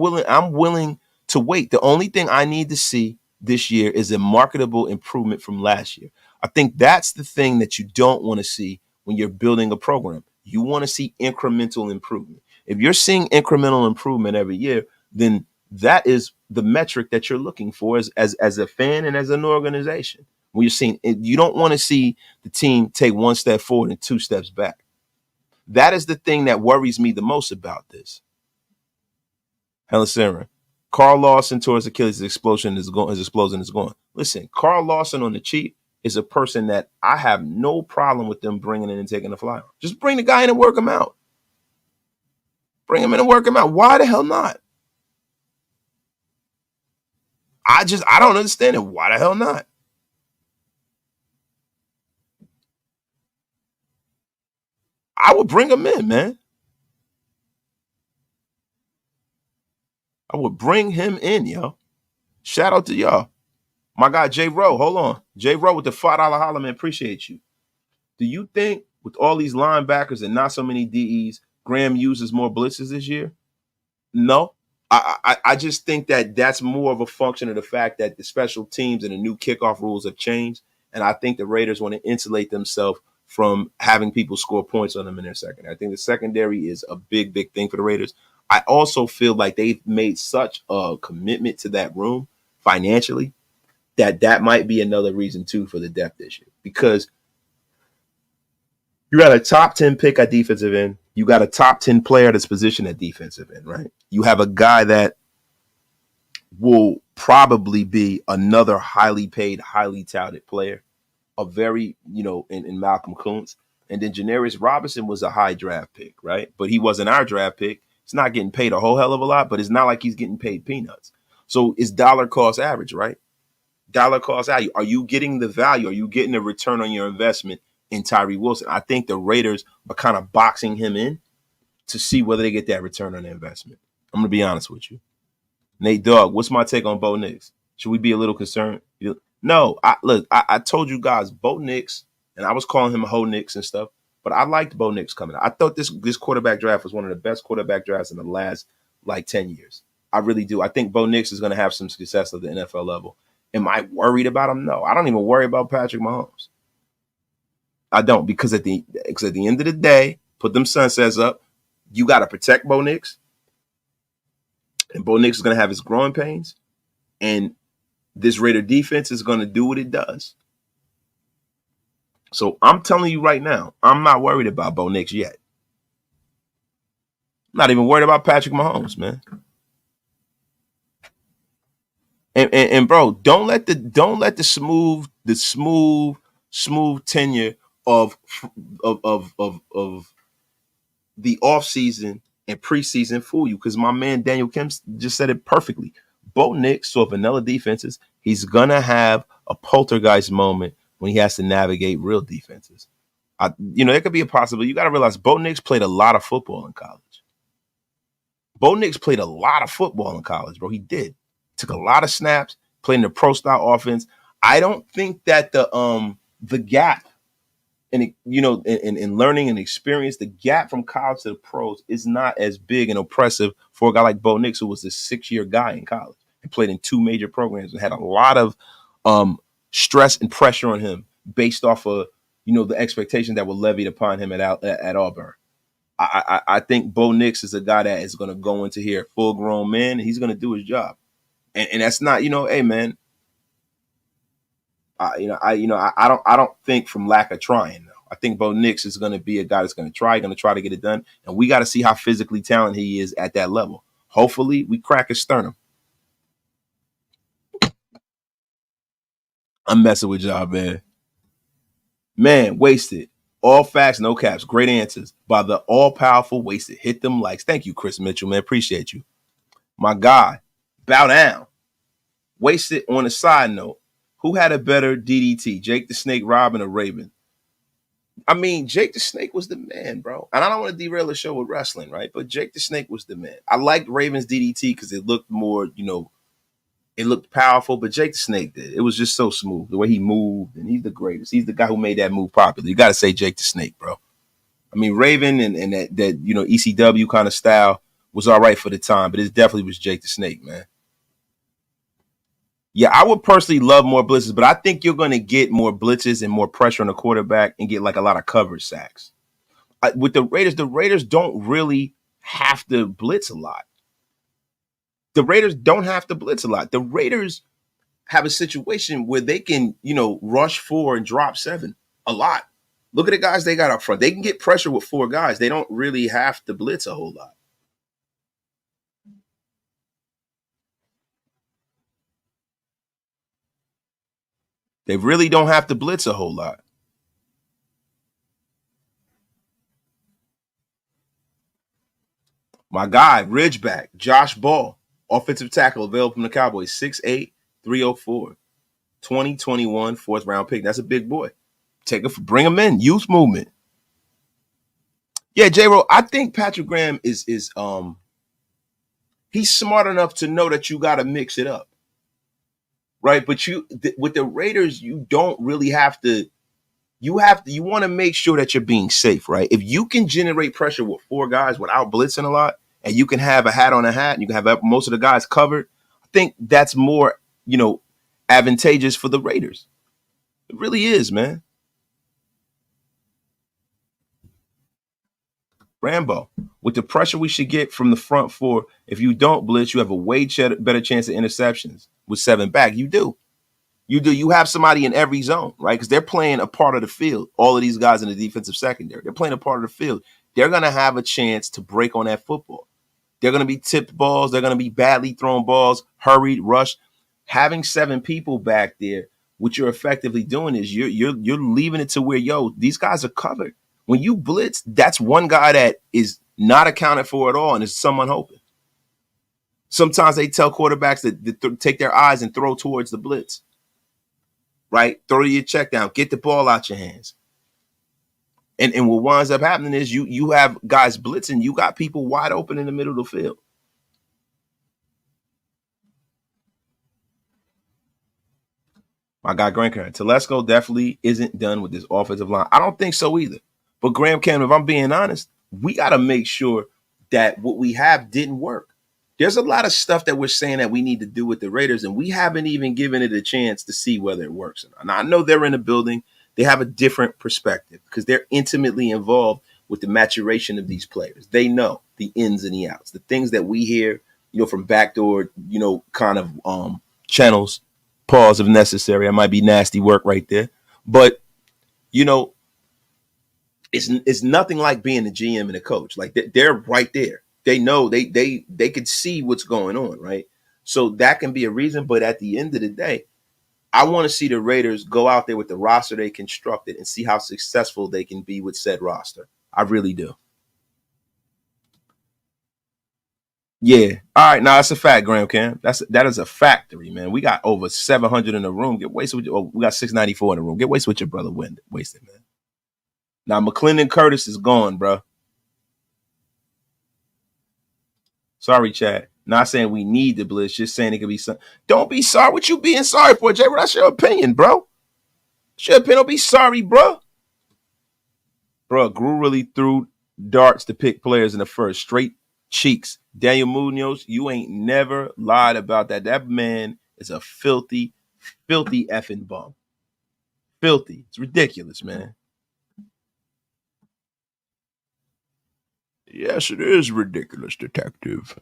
willing to wait. The only thing I need to see this year is a marketable improvement from last year. I think that's the thing that you don't want to see when you're building a program. You want to see incremental improvement. If you're seeing incremental improvement every year, then that is the metric that you're looking for as a fan and as an organization. When you're seeing, you don't want to see the team take one step forward and 2 steps back. That is the thing that worries me the most about this. Helen Sarah. Carl Lawson towards Achilles' explosion is going. His explosion is going. Listen, Carl Lawson on the cheap is a person that I have no problem with them bringing in and taking a flyer. Just bring the guy in and work him out. Bring him in and work him out. Why the hell not? I don't understand it. Why the hell not? I would bring him in, man. I would bring him in, yo. Shout out to y'all. My guy, J. Rowe, hold on. J. Rowe with the $5 holler, man. Appreciate you. Do you think with all these linebackers and not so many DEs, Graham uses more blitzes this year? No. I just think that that's more of a function of the fact that the special teams and the new kickoff rules have changed. And I think the Raiders want to insulate themselves from having people score points on them in their secondary. I think the secondary is a big, big thing for the Raiders. I also feel like they've made such a commitment to that room financially that might be another reason, too, for the depth issue. Because you got a top 10 pick at defensive end. You got a top 10 player that's positioned at defensive end, right? You have a guy that will probably be another highly paid, highly touted player, a very, in Malcolm Kuntz. And then Janarius Robinson was a high draft pick, right? But he wasn't our draft pick. He's not getting paid a whole hell of a lot, but it's not like he's getting paid peanuts. So it's dollar cost average, right? Dollar cost value. Are you getting the value? Are you getting the return on your investment in Tyree Wilson? I think the Raiders are kind of boxing him in to see whether they get that return on their investment. I'm going to be honest with you. Nate Dogg, what's my take on Bo Nix? Should we be a little concerned? No. I told you guys, Bo Nix, and I was calling him Ho Nix and stuff, but I liked Bo Nix coming out. I thought this quarterback draft was one of the best quarterback drafts in the last, 10 years. I really do. I think Bo Nix is going to have some success at the NFL level. Am I worried about him? No. I don't even worry about Patrick Mahomes. I don't, because at the end of the day, put them sunsets up, you got to protect Bo Nix. And Bo Nix is going to have his growing pains. And this Raider defense is going to do what it does. So I'm telling you right now, I'm not worried about Bo Nix yet. I'm not even worried about Patrick Mahomes, man. And bro, don't let the smooth tenure of the offseason and preseason fool you, because my man Daniel Kim just said it perfectly. Bo Nix saw vanilla defenses. He's gonna have a poltergeist moment when he has to navigate real defenses. There could be a possibility. You got to realize Bo Nix played a lot of football in college. Bo Nix played a lot of football in college, bro. He did. Took a lot of snaps, played in the pro style offense. I don't think that the gap in learning and experience, the gap from college to the pros is not as big and oppressive for a guy like Bo Nix, who was a 6-year guy in college and played in 2 major programs and had a lot of stress and pressure on him based off of the expectations that were levied upon him at Auburn. I think Bo Nix is a guy that is going to go into here full grown man, and he's going to do his job. And that's not, hey man, I don't think from lack of trying though. I think Bo Nix is going to be a guy that's going to try to get it done, and we got to see how physically talented he is at that level. Hopefully, we crack his sternum. I'm messing with y'all, man. Man, Wasted. All facts, no caps. Great answers by the all-powerful Wasted. Hit them likes. Thank you, Chris Mitchell, man. Appreciate you. My guy, bow down. Wasted on a side note. Who had a better DDT, Jake the Snake, Robin, or Raven? I mean, Jake the Snake was the man, bro. And I don't want to derail the show with wrestling, right? But Jake the Snake was the man. I liked Raven's DDT because it looked more, it looked powerful, but Jake the Snake did. It was just so smooth, the way he moved, and he's the greatest. He's the guy who made that move popular. You got to say Jake the Snake, bro. I mean, Raven and that ECW kind of style was all right for the time, but it definitely was Jake the Snake, man. Yeah, I would personally love more blitzes, but I think you're going to get more blitzes and more pressure on the quarterback and get like a lot of coverage sacks. with the Raiders don't really have to blitz a lot. The Raiders don't have to blitz a lot. The Raiders have a situation where they can, rush 4 and drop 7 a lot. Look at the guys they got up front. They can get pressure with 4 guys. They don't really have to blitz a whole lot. They really don't have to blitz a whole lot. My guy, Ridgeback, Josh Ball, offensive tackle, available from the Cowboys, 6'8", 304, 2021 fourth round pick. That's a big boy. Bring him in. Youth movement. Yeah, J-Ro, I think Patrick Graham is he's smart enough to know that you got to mix it up. Right? But with the Raiders, you don't really have to. You want to make sure that you're being safe, right? If you can generate pressure with 4 guys without blitzing a lot, and you can have a hat on a hat, and you can have most of the guys covered, I think that's more, advantageous for the Raiders. It really is, man. Rambo, with the pressure we should get from the front 4, if you don't blitz, you have a way better chance of interceptions with 7 back. You do. You have somebody in every zone, right? Because they're playing a part of the field. All of these guys in the defensive secondary, they're playing a part of the field. They're going to have a chance to break on that football. They're going to be tipped balls. They're going to be badly thrown balls, hurried, rushed. Having 7 people back there, what you're effectively doing is you're leaving it to where, these guys are covered. When you blitz, that's one guy that is not accounted for at all, and it's someone open. Sometimes they tell quarterbacks to take their eyes and throw towards the blitz. Right? Throw your check down. Get the ball out your hands. And what winds up happening is you have guys blitzing. You got people wide open in the middle of the field. My guy, Graham Cameron. Telesco definitely isn't done with this offensive line. I don't think so either. But Graham Cameron, if I'm being honest, we got to make sure that what we have didn't work. There's a lot of stuff that we're saying that we need to do with the Raiders, and we haven't even given it a chance to see whether it works or not. Now, I know they're in the building. They have a different perspective because they're intimately involved with the maturation of these players. They know the ins and the outs, the things that we hear, from backdoor, kind of channels. Pause if necessary. It might be nasty work right there. But, it's nothing like being a GM and a coach. Like they're right there. They know they could see what's going on, right? So that can be a reason. But at the end of the day, I want to see the Raiders go out there with the roster they constructed and see how successful they can be with said roster. I really do. Yeah. All right. Now that's a fact, Graham Cam. That is a factory, man. We got over 700 in the room. Get wasted with we got 694 in the room. Get wasted with your brother wasted, man. Now McClendon Curtis is gone, bro. Sorry, Chad. Not saying we need the blitz, just saying it could be some. Don't be sorry. What you being sorry for, Jay? That's your opinion, bro. That's your opinion. Don't be sorry, bro. Bro, Gru really threw darts to pick players in the first. Straight cheeks. Daniel Munoz, you ain't never lied about that. That man is a filthy, filthy effing bum. Filthy. It's ridiculous, man. Yes, it is ridiculous, detective.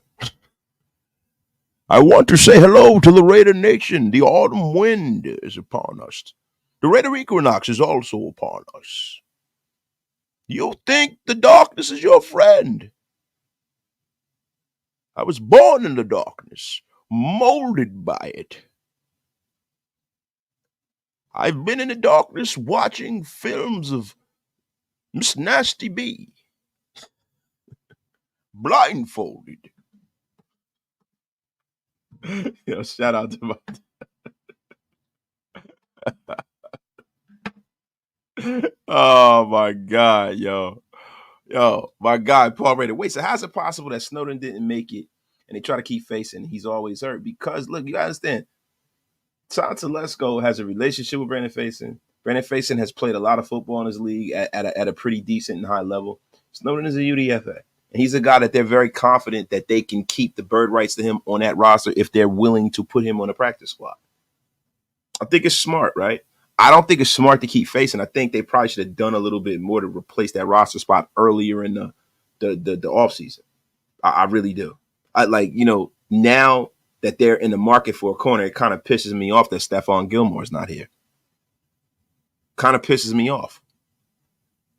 I want to say hello to the Raider Nation. The autumn wind is upon us. The Raider Equinox is also upon us. You think the darkness is your friend? I was born in the darkness, molded by it. I've been in the darkness watching films of Miss Nasty B. Blindfolded. Shout out to my oh my God, yo, my guy Paul Rader. Wait, so how's it possible that Snowden didn't make it and they try to keep facing he's always hurt? Because look, you gotta understand, Tom Telesco has a relationship with Brandon Faison. Brandon Faison has played a lot of football in his league at a pretty decent and high level. Snowden is a UDFA. And he's a guy that they're very confident that they can keep the bird rights to him on that roster if they're willing to put him on a practice squad. I think it's smart, right? I don't think it's smart to keep facing. I think they probably should have done a little bit more to replace that roster spot earlier in the offseason. I really do. I like, now that they're in the market for a corner, it kind of pisses me off that Stephon Gilmore's not here. Kind of pisses me off.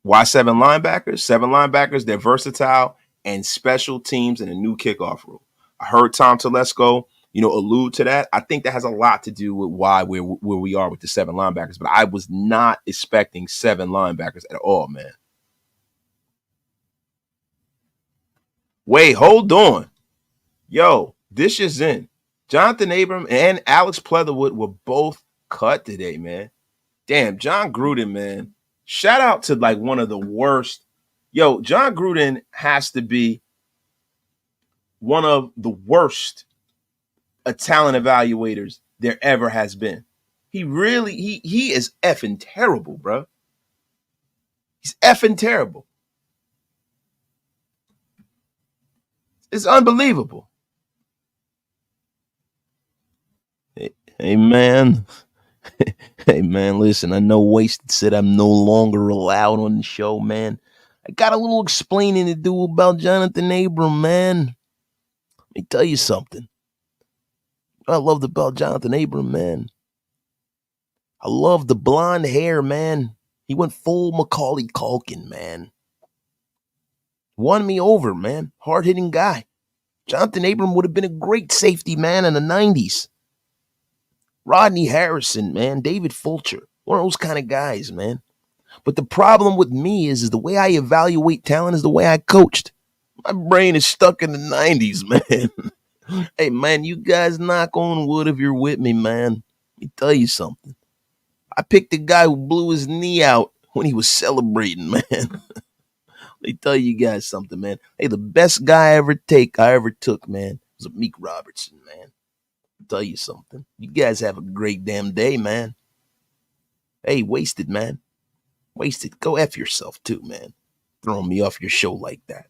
Why 7 linebackers? 7 linebackers, they're versatile and special teams and a new kickoff rule. I heard Tom Telesco, allude to that. I think that has a lot to do with why we're where we are with the 7 linebackers, but I was not expecting 7 linebackers at all, man. Wait, hold on. Yo, this is in. Jonathan Abram and Alex Pleatherwood were both cut today, man. Damn, John Gruden, man. Shout out to like one of the worst. Yo, John Gruden has to be one of the worst talent evaluators there ever has been. He is effing terrible, bro. He's effing terrible. It's unbelievable. Hey man. Hey, man, listen, I know Wasted said I'm no longer allowed on the show, man. I got a little explaining to do about Jonathan Abram, man. Let me tell you something. I loved about Jonathan Abram, man. I love the blonde hair, man. He went full Macaulay Culkin, man. Won me over, man. Hard-hitting guy. Jonathan Abram would have been a great safety, man, in the 90s. Rodney Harrison, man. David Fulcher. One of those kind of guys, man. But the problem with me is the way I evaluate talent is the way I coached. My brain is stuck in the 90s, man. Hey, man, you guys knock on wood if you're with me, man. Let me tell you something. I picked a guy who blew his knee out when he was celebrating, man. Let me tell you guys something, man. Hey, the best guy I ever took, man, was a Meek Robertson, man. Tell you something. You guys have a great damn day, man. Hey, Wasted, man. Wasted. Go F yourself too, man. Throwing me off your show like that.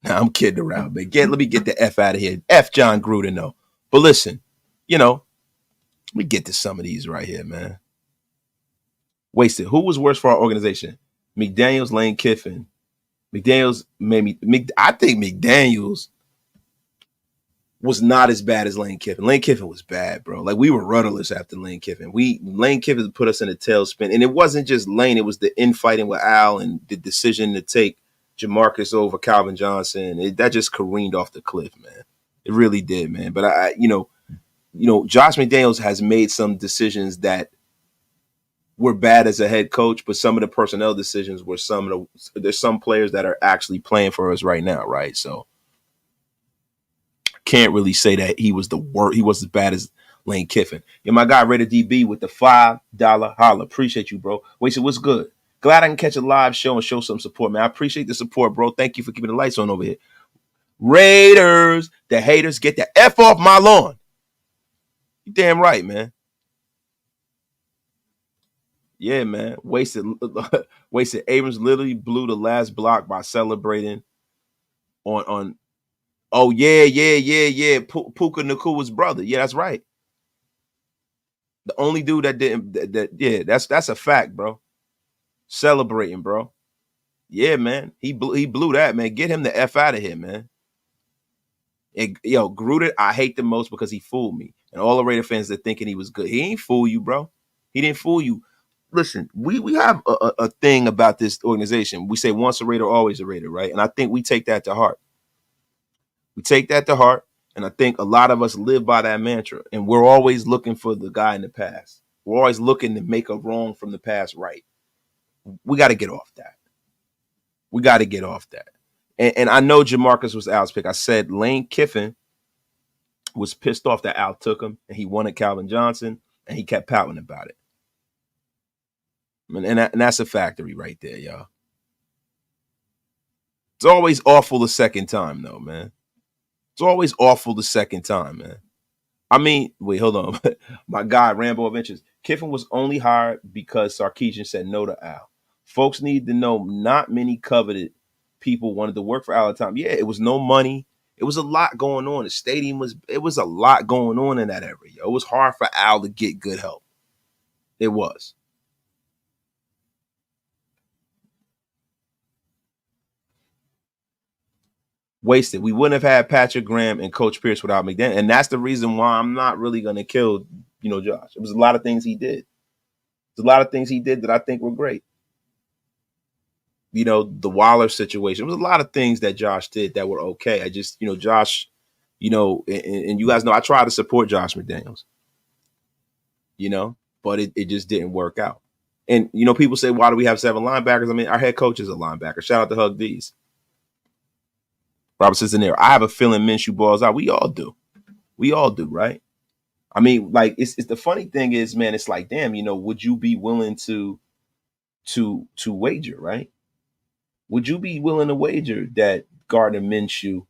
Nah, I'm kidding around, man. Let me get the F out of here. F John Gruden, though. But listen, let me get to some of these right here, man. Wasted. Who was worse for our organization? McDaniels, Lane Kiffin. McDaniels I think McDaniels was not as bad as Lane Kiffin. Lane Kiffin was bad, bro. Like, we were rudderless after Lane Kiffin. Lane Kiffin put us in a tailspin. And it wasn't just Lane. It was the infighting with Al and the decision to take Jamarcus over Calvin Johnson. That just careened off the cliff, man. It really did, man. But Josh McDaniels has made some decisions that were bad as a head coach, but some of the personnel decisions were there's some players that are actually playing for us right now, right? So can't really say that he was the worst. He was as bad as Lane Kiffin. Yeah, my guy Raider DB with the $5 holla. Appreciate you, bro. Wait, so what's good? Glad I can catch a live show and show some support, man. I appreciate the support, bro. Thank you for keeping the lights on over here. Raiders, the haters, get the F off my lawn. You damn right, man. Yeah, man. Wasted. Abrams literally blew the last block by celebrating on. Oh, yeah. Puka Nakua's brother. Yeah, that's right. The only dude that didn't, that's a fact, bro. Celebrating, bro. Yeah, man. He blew that, man. Get him the F out of here, man. Gruden, I hate the most because he fooled me. And all the Raider fans that thinking he was good. He ain't fool you, bro. He didn't fool you. Listen, we have a thing about this organization. We say once a Raider, always a Raider, right? And I think we take that to heart. We take that to heart, and I think a lot of us live by that mantra, and we're always looking for the guy in the past. We're always looking to make a wrong from the past right. We got to get off that. And I know Jamarcus was Al's pick. I said Lane Kiffin was pissed off that Al took him, and he wanted Calvin Johnson, and he kept pouting about it. And that's a factory right there, y'all. It's always awful the second time, though, man. It's always awful the second time, man. I mean, wait, hold on. My guy, Rambo Adventures. Kiffin was only hired because Sarkisian said no to Al. Folks need to know not many coveted people wanted to work for Al at the time. Yeah, it was no money. It was a lot going on. The stadium it was a lot going on in that area. It was hard for Al to get good help. It was. Wasted. We wouldn't have had Patrick Graham and Coach Pierce without McDaniel. And that's the reason why I'm not really going to kill, Josh. It was a lot of things he did. There's a lot of things he did that I think were great. The Waller situation. There was a lot of things that Josh did that were okay. I just, Josh, and you guys know I try to support Josh McDaniels, but it just didn't work out. And, people say, why do we have 7 linebackers? I mean, our head coach is a linebacker. Shout out to Hug D's. Robert says in there, I have a feeling Minshew balls out. We all do. We all do, right? I mean, like, it's the funny thing is, man, it's like, damn, would you be willing to wager, right? Would you be willing to wager that Gardner Minshew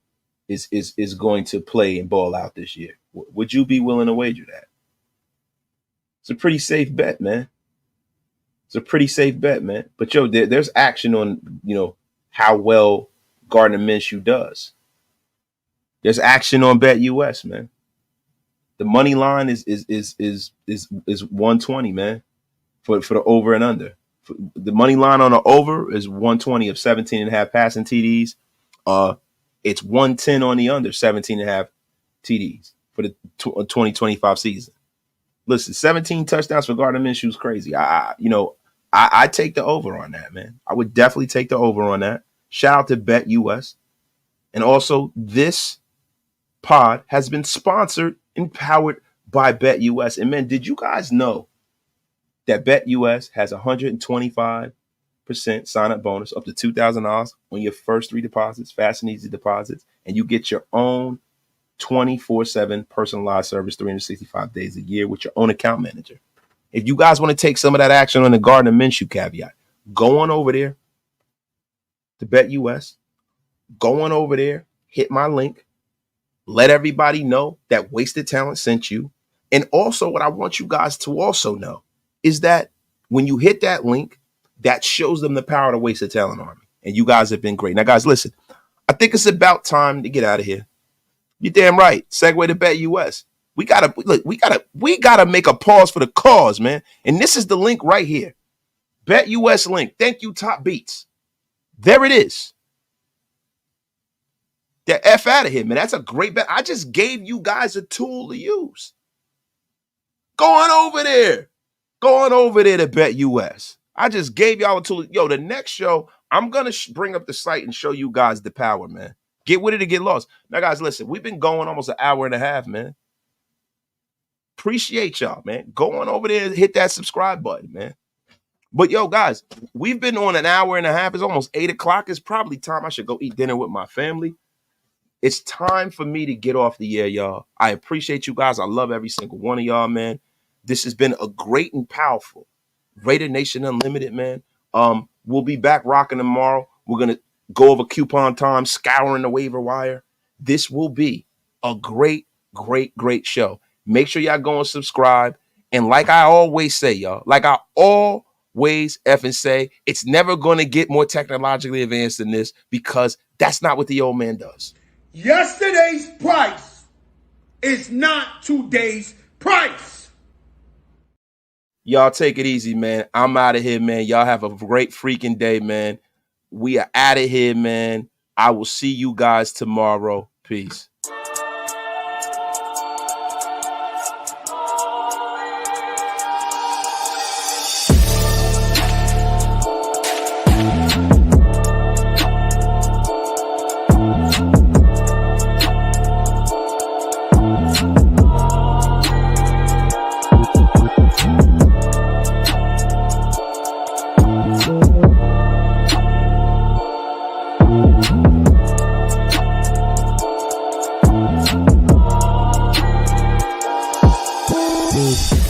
is going to play and ball out this year? Would you be willing to wager that? It's a pretty safe bet, man. It's a pretty safe bet, man. But, there's action on, how well Gardner Minshew does. There's action on Bet US, man. The money line is 120, man, for the over and under. The money line on the over is 120 of 17.5 passing TDs. It's 110 on the under 17.5 TDs for the 2025 season. Listen, 17 touchdowns for Gardner Minshew is crazy. I take the over on that, man. I would definitely take the over on that. Shout out to Bet US. And also, this pod has been sponsored and powered by Bet US. And man, did you guys know that Bet US has a 125% sign-up bonus up to $2,000 on your first 3 deposits, fast and easy deposits, and you get your own 24/7 personalized service 365 days a year with your own account manager. If you guys want to take some of that action on the Gardner Minshew caveat, go on over there to Bet US. Go on over there, hit my link, let everybody know that Wasted Talent sent you. And also what I want you guys to also know is that when you hit that link, that shows them the power of the Wasted Talent Army. And you guys have been great. Now, guys, listen, I think it's about time to get out of here. You're damn right. Segue to Bet US. We gotta make a pause for the cause, man. And this is the link right here. Bet US link. Thank you, Top Beats. There it is. The F out of here, man. That's a great bet. I just gave you guys a tool to use. Going over there to Bet US. I just gave y'all a tool. Yo, the next show, I'm going to bring up the site and show you guys the power, man. Get with it or get lost. Now, guys, listen, we've been going almost an hour and a half, man. Appreciate y'all, man. Go on over there and hit that subscribe button, man. But, yo, guys, we've been on an hour and a half. It's almost 8 o'clock. It's probably time I should go eat dinner with my family. It's time for me to get off the air, y'all. I appreciate you guys. I love every single one of y'all, man. This has been a great and powerful Raider Nation Unlimited, man. We'll be back rocking tomorrow. We're going to go over coupon time, scouring the waiver wire. This will be a great, great, great show. Make sure y'all go and subscribe. And like I always say, y'all, effing say, it's never going to get more technologically advanced than this because that's not what the old man does. Yesterday's price is not today's price. Y'all take it easy, man. I'm out of here, man. Y'all have a great freaking day, man. We are out of here, man. I will see you guys tomorrow. Peace. Peace.